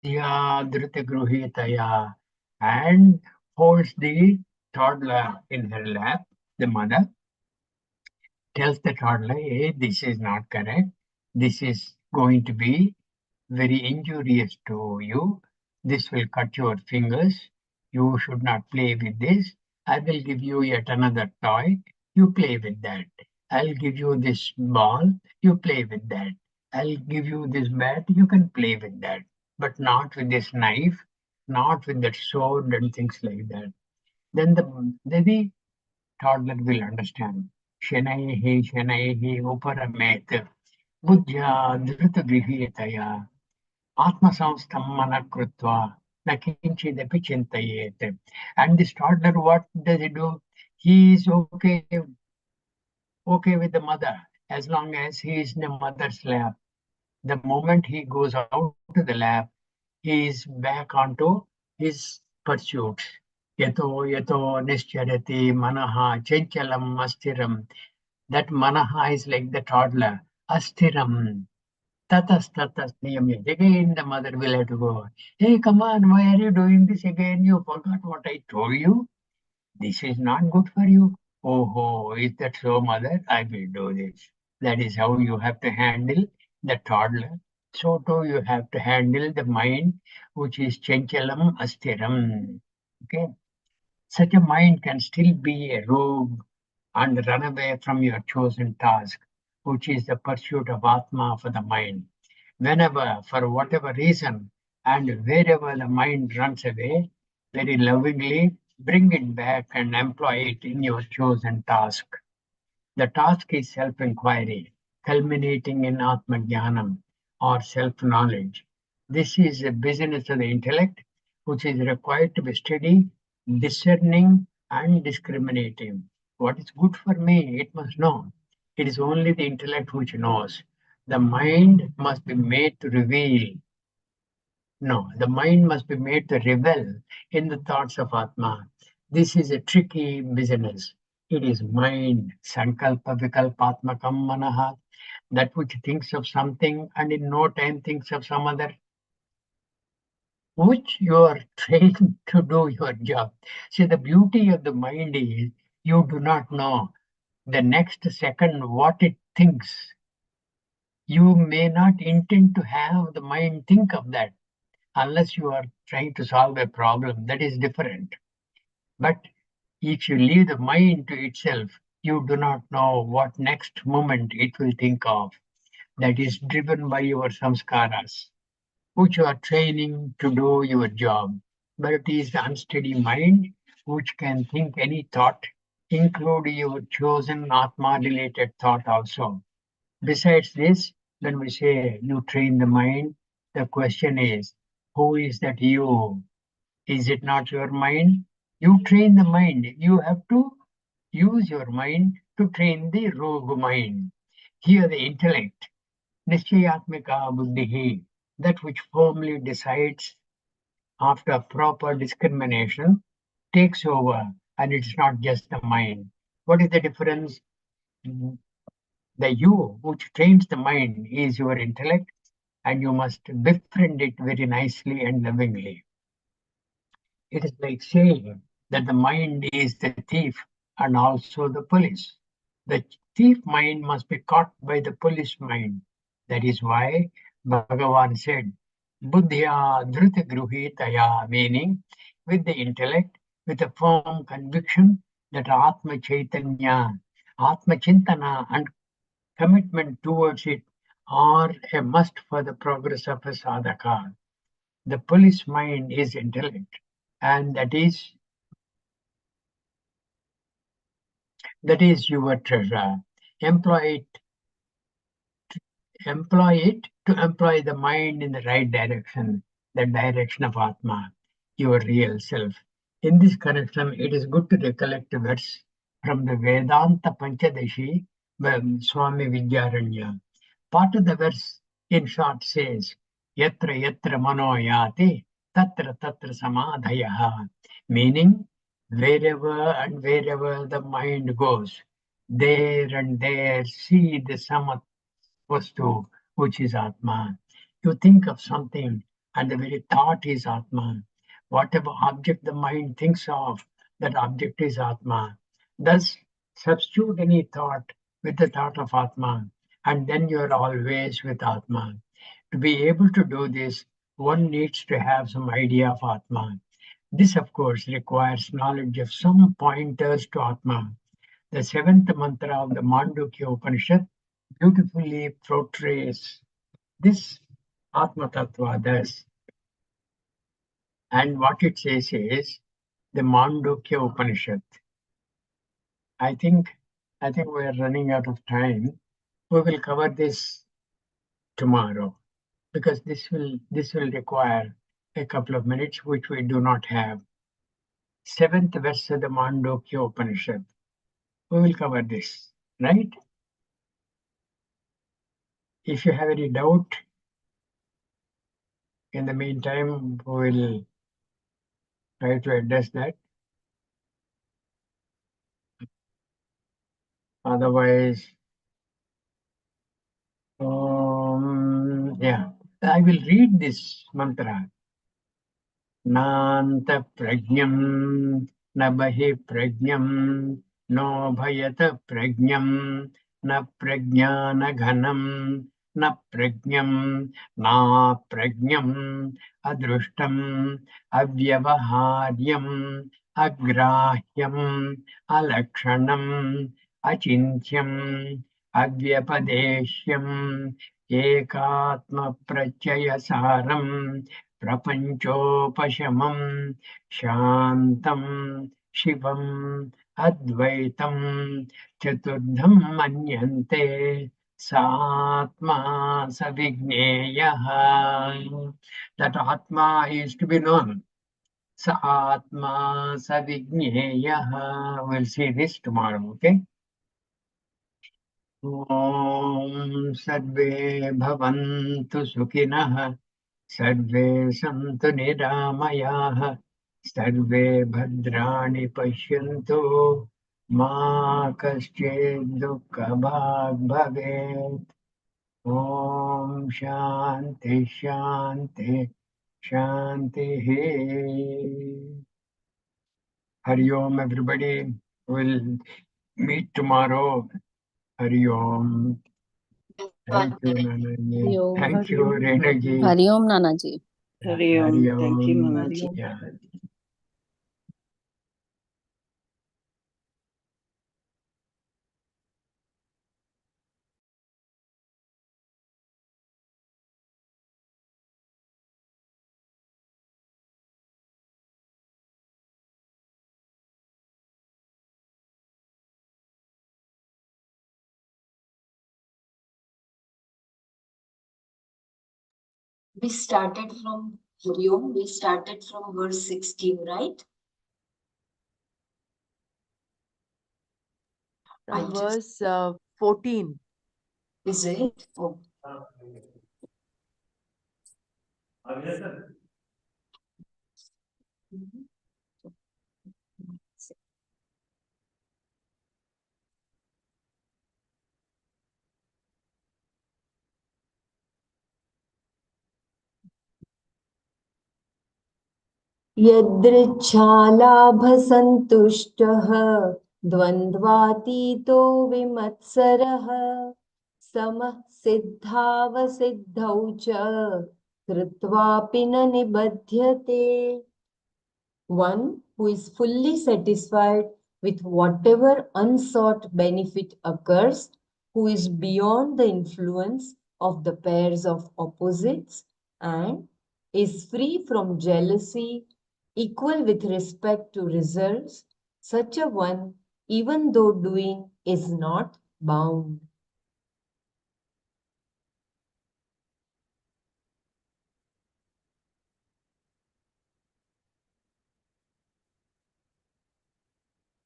Buddhya Dhritagruhitaya, and holds the toddler in her lap. The mother tells the toddler, hey, this is not correct. This is going to be very injurious to you. This will cut your fingers. You should not play with this. I will give you yet another toy. You play with that. I'll give you this ball. You play with that. I'll give you this bat. You can play with that. But not with this knife, not with that sword and things like that. Then the toddler will understand. Shanaihi uparamet buddhya dhritagrihyataya Atmasamstam manakritva nakinchidapi chintayet. And this toddler, what does he do? He is okay with the mother as long as he is in the mother's lap. The moment he goes out to the lap, he is back onto his pursuits. Yato nischarati manaha chanchalam astiram. That manaha is like the toddler. Astiram. Tatas niyamya. Again, the mother will have to go. Hey, come on, why are you doing this again? You forgot what I told you. This is not good for you. Oh, is that so, mother? I will do this. That is how you have to handle the toddler. So too, you have to handle the mind, which is chanchalam astiram. Okay, such a mind can still be a rogue and run away from your chosen task, which is the pursuit of Atma for the mind. Whenever, for whatever reason, and wherever the mind runs away, very lovingly bring it back and employ it in your chosen task. The task is self-inquiry, culminating in Atma-jnanam or self-knowledge. This is a business of the intellect, which is required to be steady, discerning, and discriminating. What is good for me, it must know. It is only the intellect which knows. The mind must be made to reveal No, the mind must be made to revel in the thoughts of Atma. This is a tricky business. It is mind, sankalpa vikalpatmakam manaha, that which thinks of something and in no time thinks of some other, which you are trained to do your job. See, the beauty of the mind is you do not know the next second what it thinks. You may not intend to have the mind think of that unless you are trying to solve a problem. That is different. But if you leave the mind to itself, you do not know what next moment it will think of. That is driven by your samskaras, which you are training to do your job. But it is the unsteady mind which can think any thought, including your chosen Atma related thought also. Besides this, when we say you train the mind, the question is, who is that you? Is it not your mind? You train the mind. You have to use your mind to train the rogue mind. Here the intellect, Nishchayatmika Buddhihi, that which firmly decides after proper discrimination, takes over, and it's not just the mind. What is the difference? The you which trains the mind is your intellect, and you must befriend it very nicely and lovingly. It is like saying that the mind is the thief and also the police. The thief mind must be caught by the police mind. That is why Bhagavan said, Buddhya Dhrita Gruhitaya, meaning with the intellect, with a firm conviction that Atma Chaitanya, Atma Chintana, and commitment towards it are a must for the progress of a sadhaka. The police mind is intellect, and that is your treasure. Employ it to employ the mind in the right direction, the direction of Atma, your real self. In this connection, it is good to recollect a verse from the Vedanta Panchadashi by Swami Vidyaranya. Part of the verse, in short, says, Yatra yatra mano yati, tatra tatra samadhayaha, meaning, wherever the mind goes, there and there see the samat vastu, which is Atma. You think of something, and the very thought is Atma. Whatever object the mind thinks of, that object is Atma. Thus, substitute any thought with the thought of Atma, and then you are always with Atma. To be able to do this, one needs to have some idea of Atma. This, of course, requires knowledge of some pointers to Atma. The seventh mantra of the Mandukya Upanishad beautifully portrays this Atma Tattva thus. And what it says is the Mandukya Upanishad. I think we are running out of time. We will cover this tomorrow because this will require a couple of minutes, which we do not have. Seventh verse of the Mandukya Upanishad. We will cover this, right? If you have any doubt, in the meantime, we will try to address that. Otherwise, yeah, I will read this mantra. Nanta prajnam nabahi prajnam no bhayata prajnam na prajnana ghanam na prajnam na prajnam adrushtam avyavaharyam agrahyam alakshanam achintyam avypadesyam ekatma-pratyaya-saram प्रपञ्चोपशमं शान्तं शिवम् अद्वैतं चतुर्थं मन्यन्ते सात्मा सविज्ञेयः. That Atma is to be known. Sa Atma Savigneyaha. We'll see this tomorrow, okay? Om Sarve Bhavantu Sukhinah सर्वे सन्तु निरामयाः सर्वे भद्राणि पश्यन्तु मा कश्चित् दुःखभाग् भवेत् ॐ शान्ति शान्ति शान्तिः Hari Om everybody. We'll meet tomorrow. Hari Om. Thank you, Nanaji. Hari Om. Thank Hari you, Om. Renaji. Hari Om, Nanaji. Hari Om. Hari Thank you, Om. Nanaji. Yeah. We started from Hari Om, we started from verse 16, right? From verse 14. Is it? Oh. यदृच्छालाभसन्तुष्टः द्वन्द्वातीतो विमत्सरः समः सिद्धावसिद्धौ च कृत्वापि न निबध्यते. One who is fully satisfied with whatever unsought benefit occurs, who is beyond the influence of the pairs of opposites and is free from jealousy, equal with respect to results, such a one, even though doing, is not bound.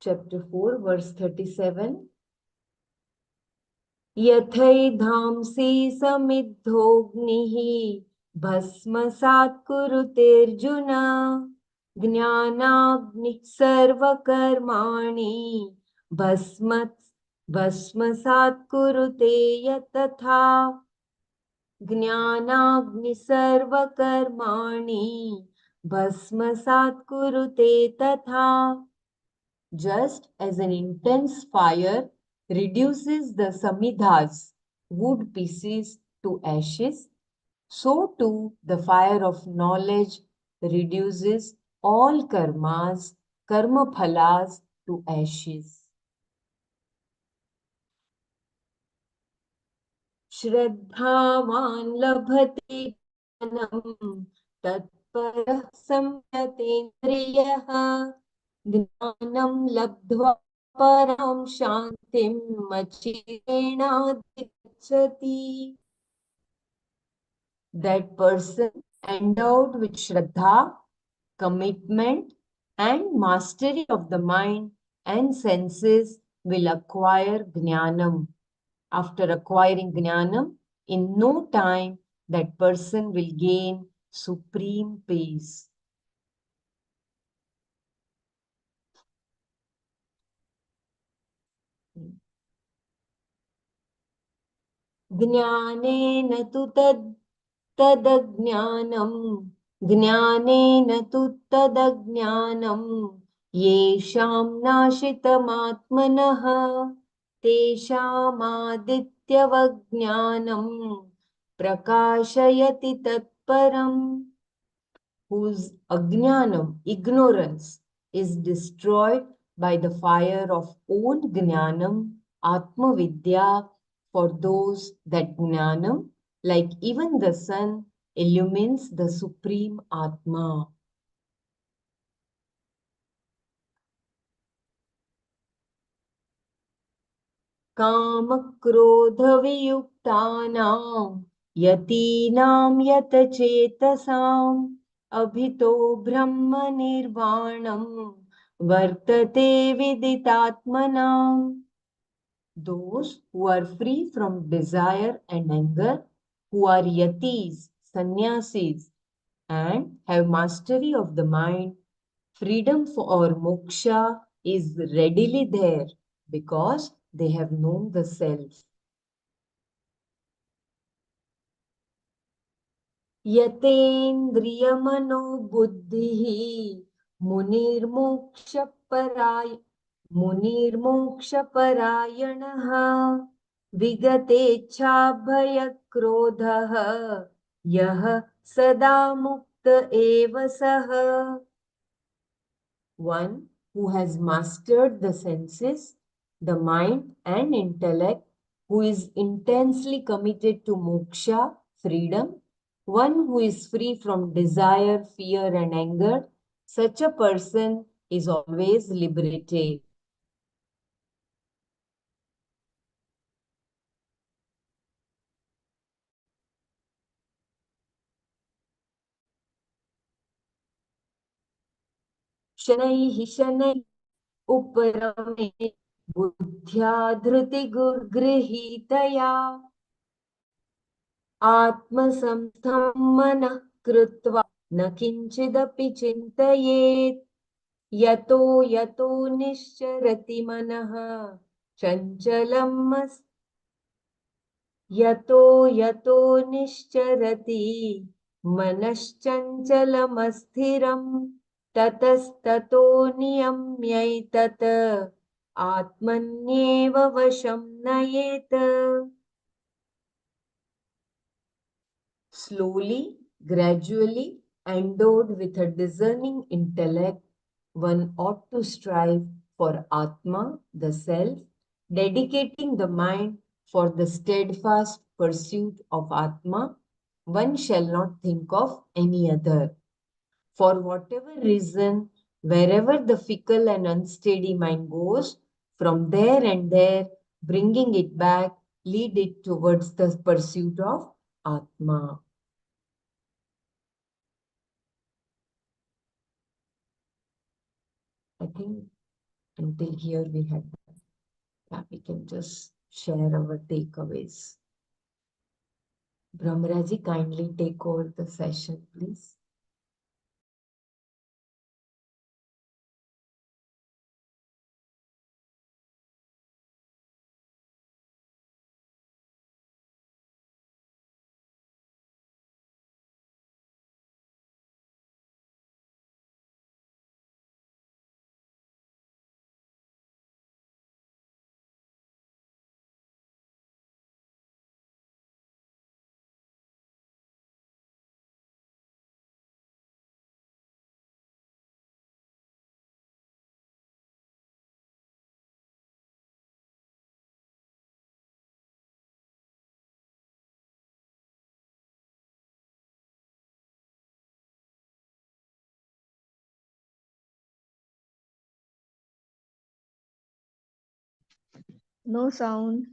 Chapter 4, verse 37. यथैधांसि समिद्धोऽग्निः भस्मसात् कुरुतेऽर्जुन ज्ञानाग्निः सर्वकर्माणि भस्मसात् कुरुते यतथा ज्ञानाग्निः सर्वकर्माणि भस्मसात् कुरुते तथा. Just as an intense fire reduces the samidhas, wood pieces, to ashes, so too the fire of knowledge reduces all karmas, karma phalas, to ashes. Shraddhavan labhate jnanam tatparah samyatendriyah ज्ञानं लब्ध्वा परां शान्तिं मच्चिरेणाधिगच्छति. That person endowed with Shraddha, commitment, and mastery of the mind and senses will acquire Jnanam. After acquiring Jnanam, in no time that person will gain supreme peace. ज्ञानेन तु तदज्ञानं ज्ञानेन तु तदज्ञानं येषां नाशितमात्मनः तेषामादित्यवज्ञानं प्रकाशयति तत्परम्. Whose ajnanam, ignorance, is destroyed by the fire of own jnanam, atma vidya. For those that jnanam, like even the sun, illumines the supreme atma. कामक्रोधवियुक्तानां यतीनां यतचेतसाम् अभितो ब्रह्मनिर्वाणं वर्तते विदितात्मनाम्. Those who are free from desire and anger, who are yatis, sannyasis, and have mastery of the mind, freedom or moksha is readily there because they have known the self. यतेन्द्रियमनो बुद्धिः मुनिर्मोक्षपरायणः विगतेच्छाभयक्रोधः यः सदा मुक्त एव सः. One who has mastered the senses, the mind and intellect, who is intensely committed to moksha, freedom, one who is free from desire, fear and anger, such a person is always liberated. शनैः शनैः उपरमे बुद्ध्या धृतिगुर्गृहीतया आत्मसंस्थं मनः कृत्वा न किंचिदपि चिन्तयेत्. यतो यतो निश्चरति मनः चञ्चलम् यतो यतो निश्चरति मनश्चञ्चलमस्थिरम् ततस्ततो नियम्यैतत् आत्मन्येव वशं नयेत्. Slowly, gradually, endowed with a discerning intellect, one ought to strive for Atma, the self, dedicating the mind for the steadfast pursuit of Atma. One shall not think of any other. For whatever reason, wherever the fickle and unsteady mind goes, from there and there, bringing it back, lead it towards the pursuit of Atma. I think until here we had, yeah, we can just share our takeaways. Brahmaraji, kindly take over the session, please. No sound.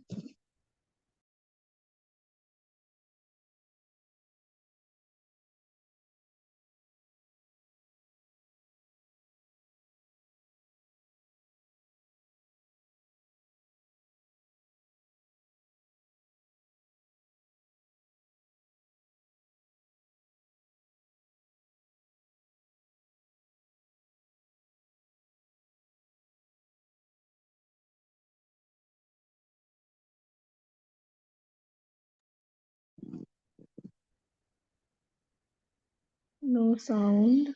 No sound.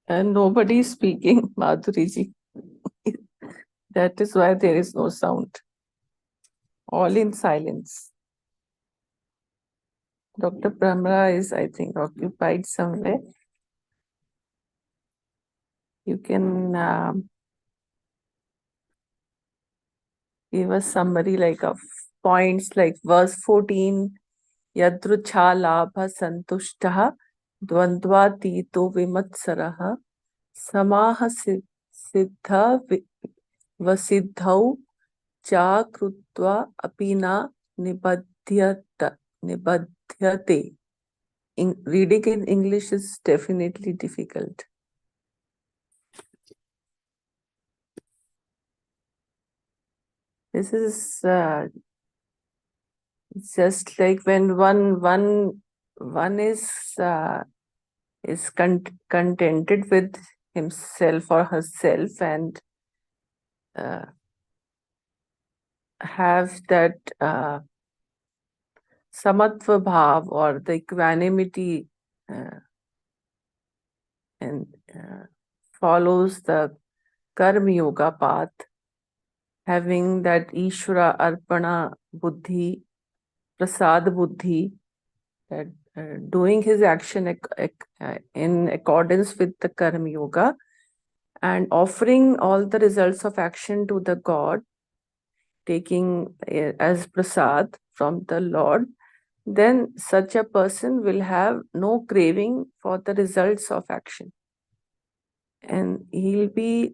And nobody is speaking, Madhuriji. That is why there is no sound. All in silence. Dr. Pramra is, I think, occupied somewhere. You can give us summary like of points like verse 14. Yadrucha labha santushtaha dvandvatito vimatsaraha samaha siddha vasiddhau cha krutva apina nibadhyate. Reading in English is definitely difficult. This is just like when one one is contented with himself or herself and have that samatva bhav or the equanimity and follows the karma yoga path, having that Ishvara arpana buddhi, prasad buddhi, that doing his action in accordance with the karma yoga and offering all the results of action to the God, taking as prasad from the Lord, then such a person will have no craving for the results of action. And he'll be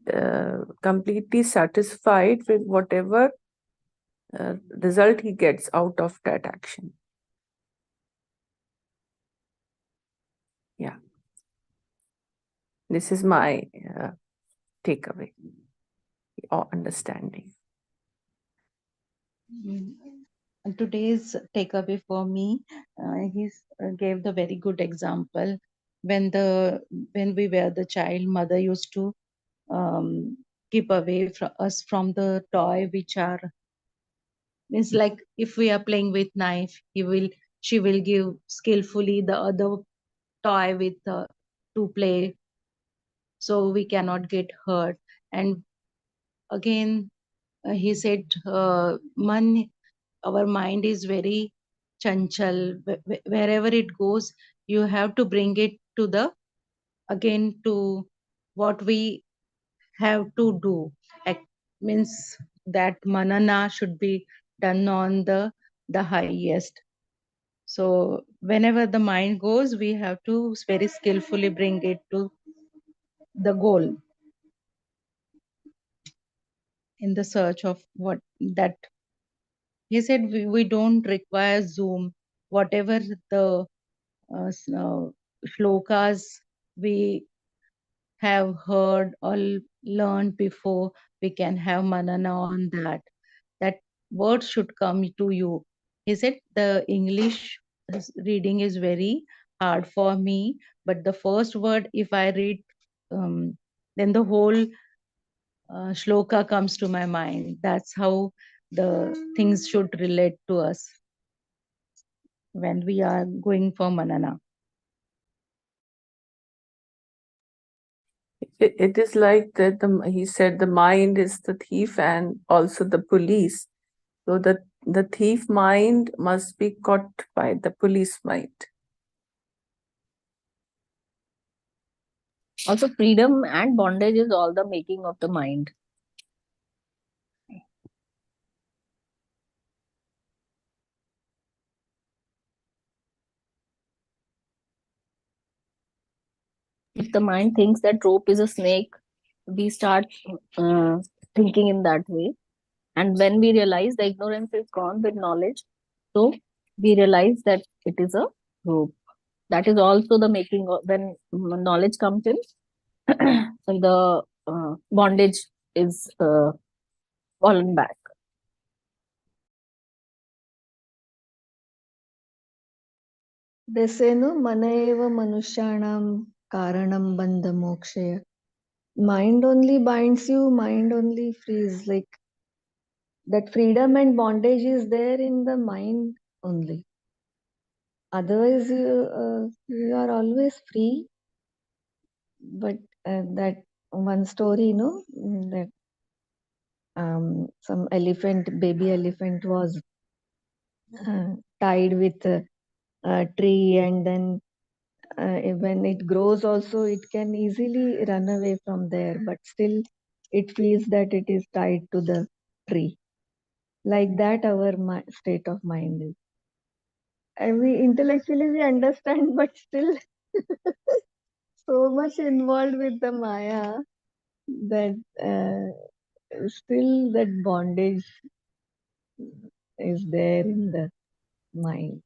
completely satisfied with whatever result he gets out of that action. Yeah. This is my takeaway or understanding. Today's takeaway for me, he gave the very good example. When we were the child, mother used to keep away from us from the toy which are, means like if we are playing with knife, she will give skillfully the other toy with to play, so we cannot get hurt. And again, he said, our mind is very chanchal. Wherever it goes, you have to bring it to the again to what we have to do. Means that manana should be done on the highest. So whenever the mind goes, we have to very skillfully bring it to the goal in the search of what that. He said we don't require Zoom. Whatever the shlokas we have heard or learned before, we can have manana on that. That word should come to you. He said the English reading is very hard for me, but the first word, if I read, then the whole shloka comes to my mind. That's how the things should relate to us when we are going for manana. It is like that he said the mind is the thief and also the police. So the thief mind must be caught by the police mind. Also, freedom and bondage is all the making of the mind. If the mind thinks that rope is a snake, we start thinking in that way. And when we realize the ignorance is gone with knowledge, so we realize that it is a rope. That is also the making of when knowledge comes in. So the bondage is fallen back. They say no, manayeva manushyanam karanam bandha mokshaya. Mind only binds you, mind only frees. Like that freedom and bondage is there in the mind only. Otherwise, you are always free. But that one story, that some baby elephant was tied with a tree, and then when it grows also it can easily run away from there, but still it feels that it is tied to the tree. Like that our state of mind is, and we intellectually we understand, but still so much involved with the maya that still that bondage is there in the mind.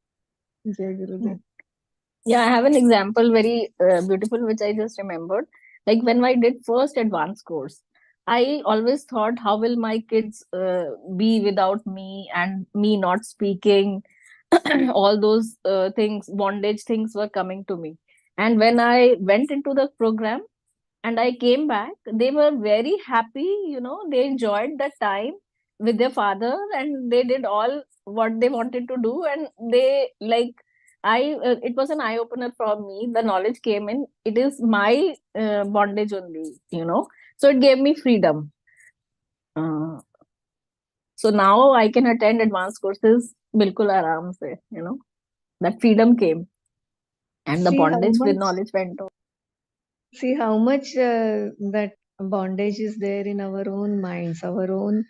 Jai Gurudev. Yeah, I have an example, very beautiful, which I just remembered. Like when I did first advanced course, I always thought, how will my kids be without me and me not speaking? all those things, bondage things were coming to me. And when I went into the program and I came back, they were very happy, they enjoyed the time with their father, and they did all what they wanted to do. And they like, it was an eye opener for me. The knowledge came in, it is my bondage only, so it gave me freedom. So now I can attend advanced courses bilkul aaram se, that freedom came, and the See how bondage with much knowledge went on. see how much that bondage is there in our own minds, our own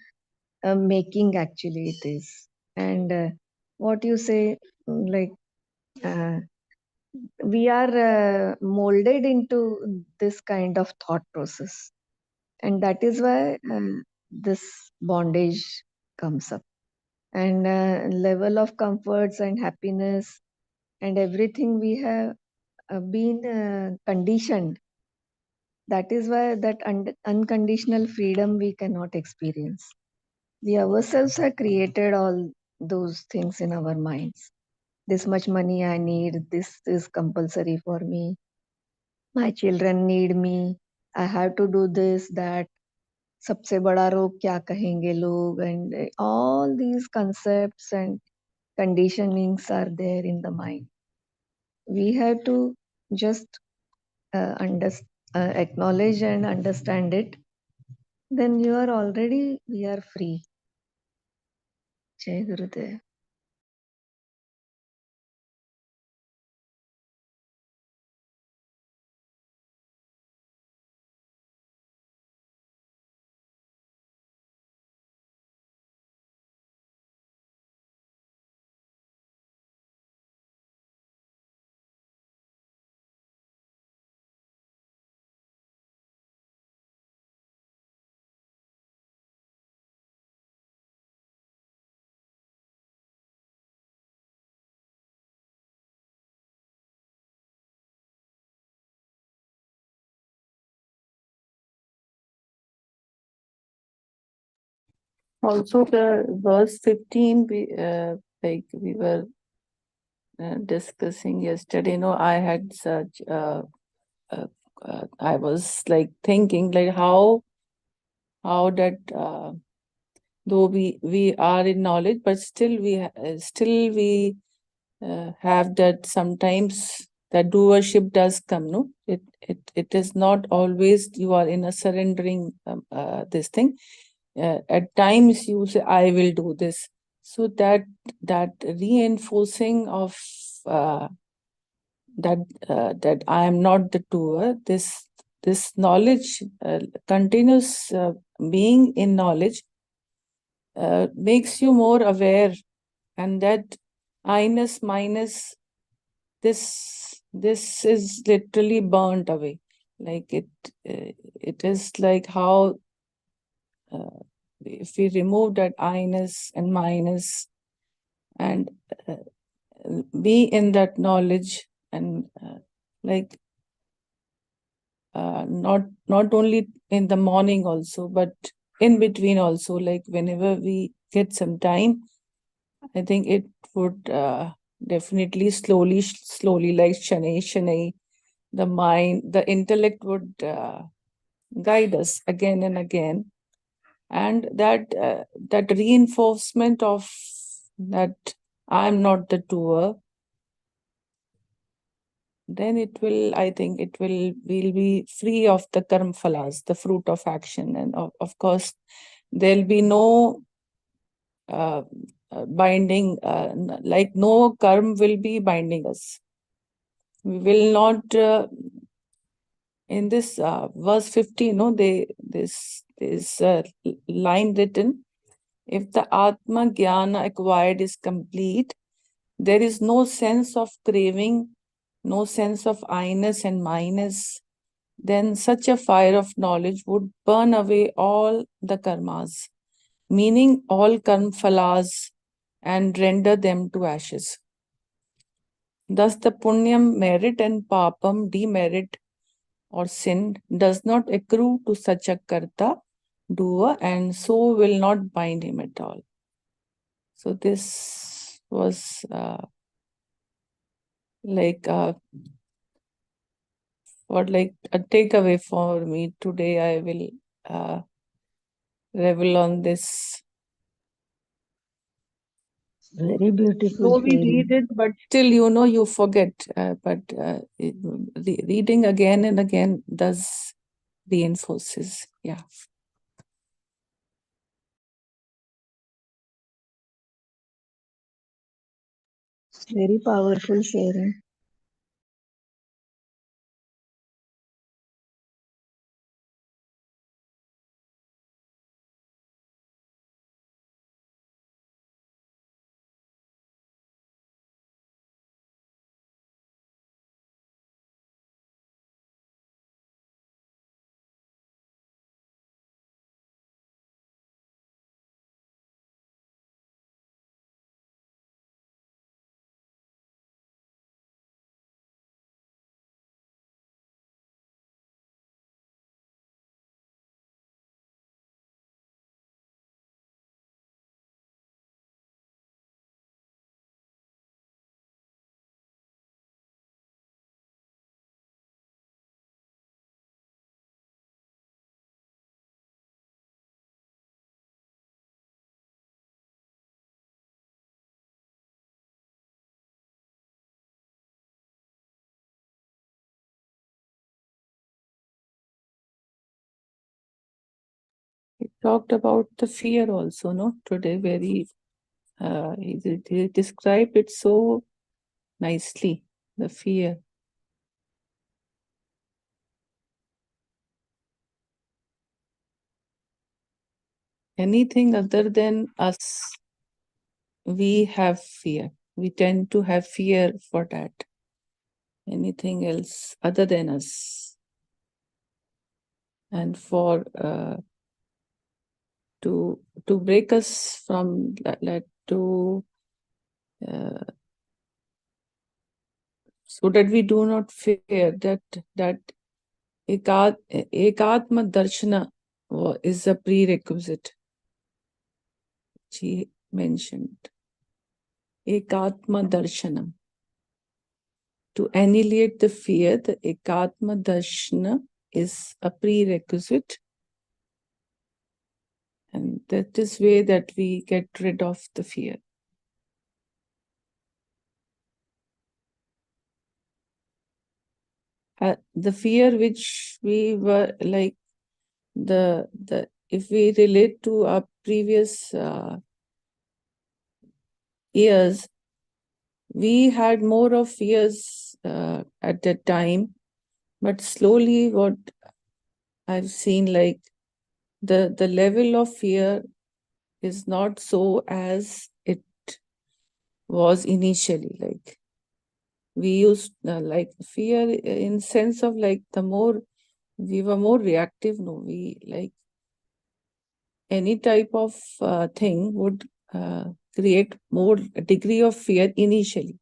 making actually it is. And what you say, like uh, we are molded into this kind of thought process, and that is why this bondage comes up. And level of comforts and happiness and everything we have been conditioned. That is why that unconditional freedom we cannot experience. We ourselves have created all those things in our minds. This much money I need, this is compulsory for me, my children need me, I have to do this, that, सबसे बड़ा रोग क्या कहेंगे लोग, and all these concepts and conditionings are there in the mind. We have to just acknowledge and understand it. Then we are free. Jai Gurudev. Also, the verse 15, we were discussing yesterday. I had such. I was like thinking, like how that though we are in knowledge, but still we have that sometimes that doership does come. No, it is not always you are in a surrendering this thing. At times you say, I will do this. So that reinforcing of that I am not the doer, this knowledge, continuous being in knowledge, makes you more aware, and that I-ness, minus, this is literally burnt away. Like it is like how if we remove that I-ness and minus and be in that knowledge, and like not only in the morning also, but in between also, like whenever we get some time, I think it would definitely slowly, like Shanai, the mind, the intellect would guide us again and again. And that reinforcement of that I'm not the doer, then I think we'll be free of the karma phalas, the fruit of action. And of course, there'll be no binding, like no karma will be binding us. We will not, in this verse 15, this line written, if the Atma Jnana acquired is complete, there is no sense of craving, no sense of I-ness and minus, then such a fire of knowledge would burn away all the karmas, meaning all karma phalas, and render them to ashes. Thus the punyam merit and papam demerit or sin does not accrue to such a karta, doer, and so will not bind him at all. So this was like what like a takeaway for me today. I will revel on this. Very beautiful So we sharing. read it, but still, you forget. Reading again and again does reinforces. Yeah. Very powerful sharing. He talked about the fear also, no? Today, very he described it so nicely. The fear. Anything other than us, we have fear. We tend to have fear for that. Anything else other than us. And for to break us from that to so that we do not fear that ekatma darshana is a prerequisite. She mentioned ekatma darshanam. To annihilate the fear, the ekatma darshana is a prerequisite. And that is way that we get rid of the fear. The fear which we were like if we relate to our previous years, we had more of fears at that time, but slowly what I've seen, like the level of fear is not so as it was initially. Like we used like fear in sense of like the more we were more reactive. No, we like any type of thing would create more degree of fear initially.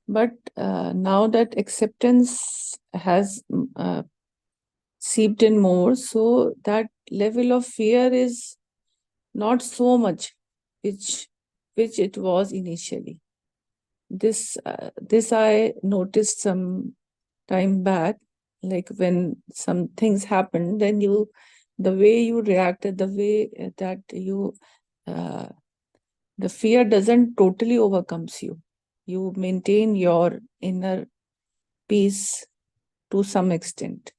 But now that acceptance has seeped in more, so that level of fear is not so much which it was initially. This I noticed some time back, like when some things happen, then the way you reacted, the way that you the fear doesn't totally overcomes you. You maintain your inner peace to some extent.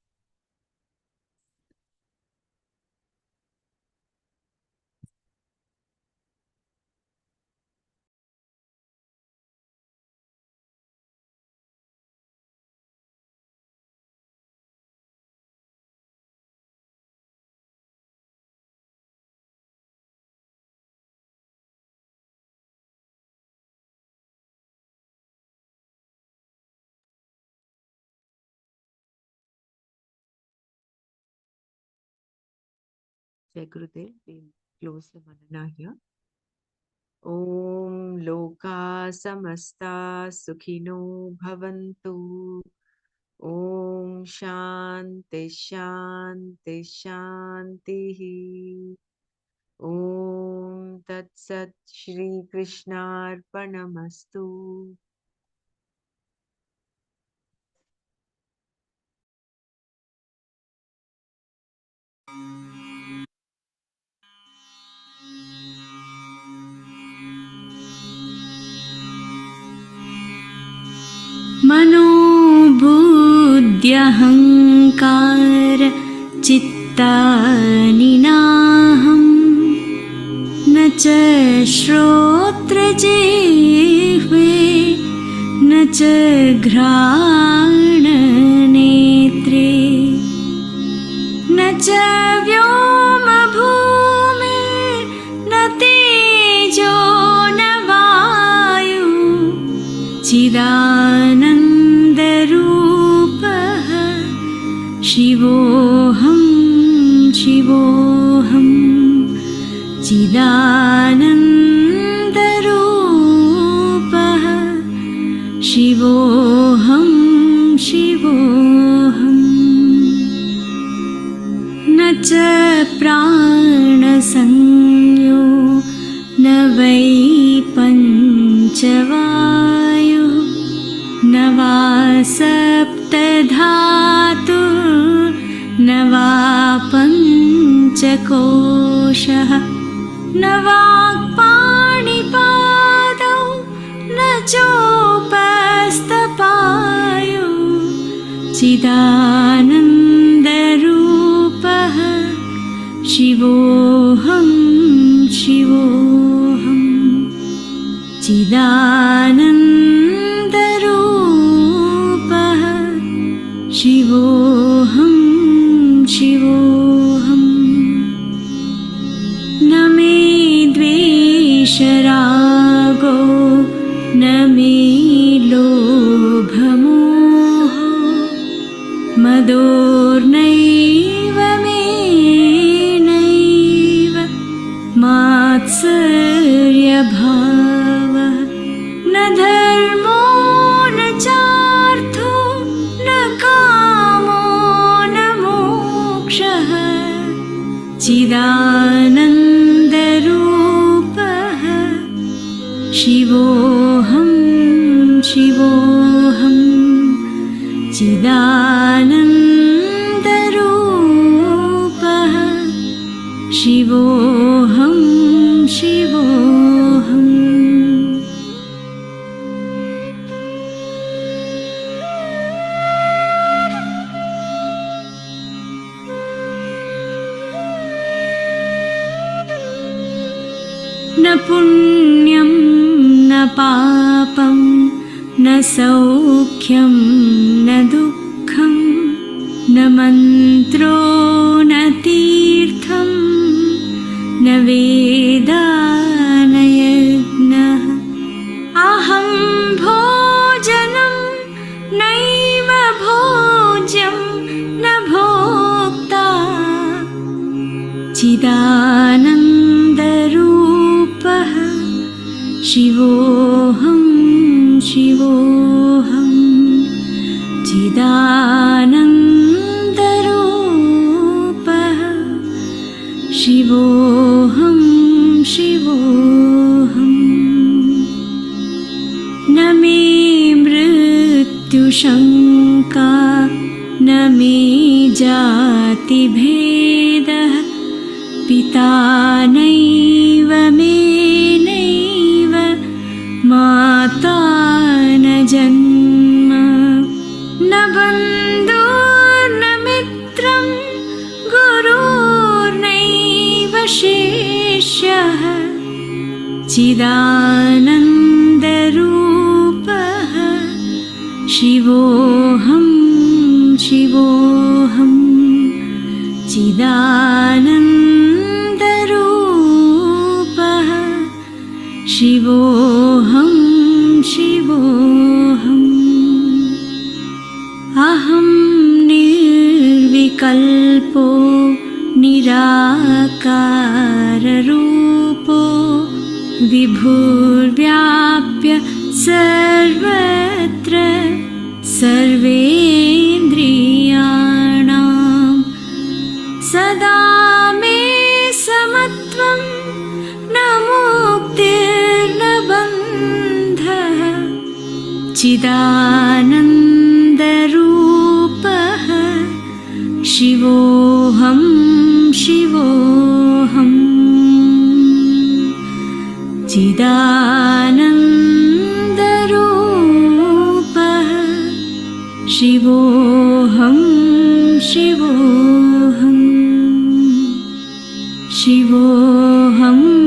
Jai Gurudev, we'll close the manana here. Om Loka Samasta Sukhino Bhavantu. Om Shanti Shanti Shanti. Om Tat Sat Shri Krishnarpanamastu. मनोबुद्ध्यहङ्कार चित्तानि नाहं न च श्रोत्रजिह्वे न च घ्राणनेत्रे न च व्योमभूमिर्न तेजो न वायु चिदानन्दरूपः शिवोऽहं शिवोऽहं चिदानन्दरूपः शिवोऽहं शिवोऽहम् न च प्राणसंज्ञो न वै पञ्चवायुः न वा सप्तधातु न वा पञ्चकोशः न वाक्पाणिपादौ न चोपस्थपायु चिदानन्दरूपः शिवोऽहं शिवोऽहं चिदानन्दरूपः शिवोऽहं शिवोऽहम् न मे द्वेषरागो न मे लोभमोहो मदोर्नैव मे नैव मात्सर्यभावः न धर्मो न चार्थो न कामो न मोक्षः चिदानन्दरूपः शिवोऽहं शिवोऽहं चिदानन्दरूपः शिवोऽहं शिवोऽहम् न पुण्यं न पापं न सौख्यं न दुःखं न मन्त्रो न तीर्थं न वेदा न यज्ञः अहं भोजनं नैव भोज्यं न भोक्ता चिदानन्दरूपः शिवोऽहं शिवोऽहं चिदानन्दरूपः शिवोऽहं शिवोऽहम् न मे मृत्युशङ्का न मे जातिभेदः पिता नैव मे नैव माता न जन्म न बन्धुर्न मित्रं गुरुर्नैव शिष्यः चिदानन्दरूपः शिवोऽहं शिवोऽहं चिदानन्दरूपः शिवोऽहं शिवोऽहम् अहं निर्विकल्पो निराकाररूपो विभुर्व्याप्य सर्वत्र सर्वेन्द्रियाणां सदा मे समत्वं चिदानन्दरूपः शिवोऽहं शिवोऽहम् चिदानन्दरूपः शिवोऽहं शिवोऽहम् शिवोऽहम्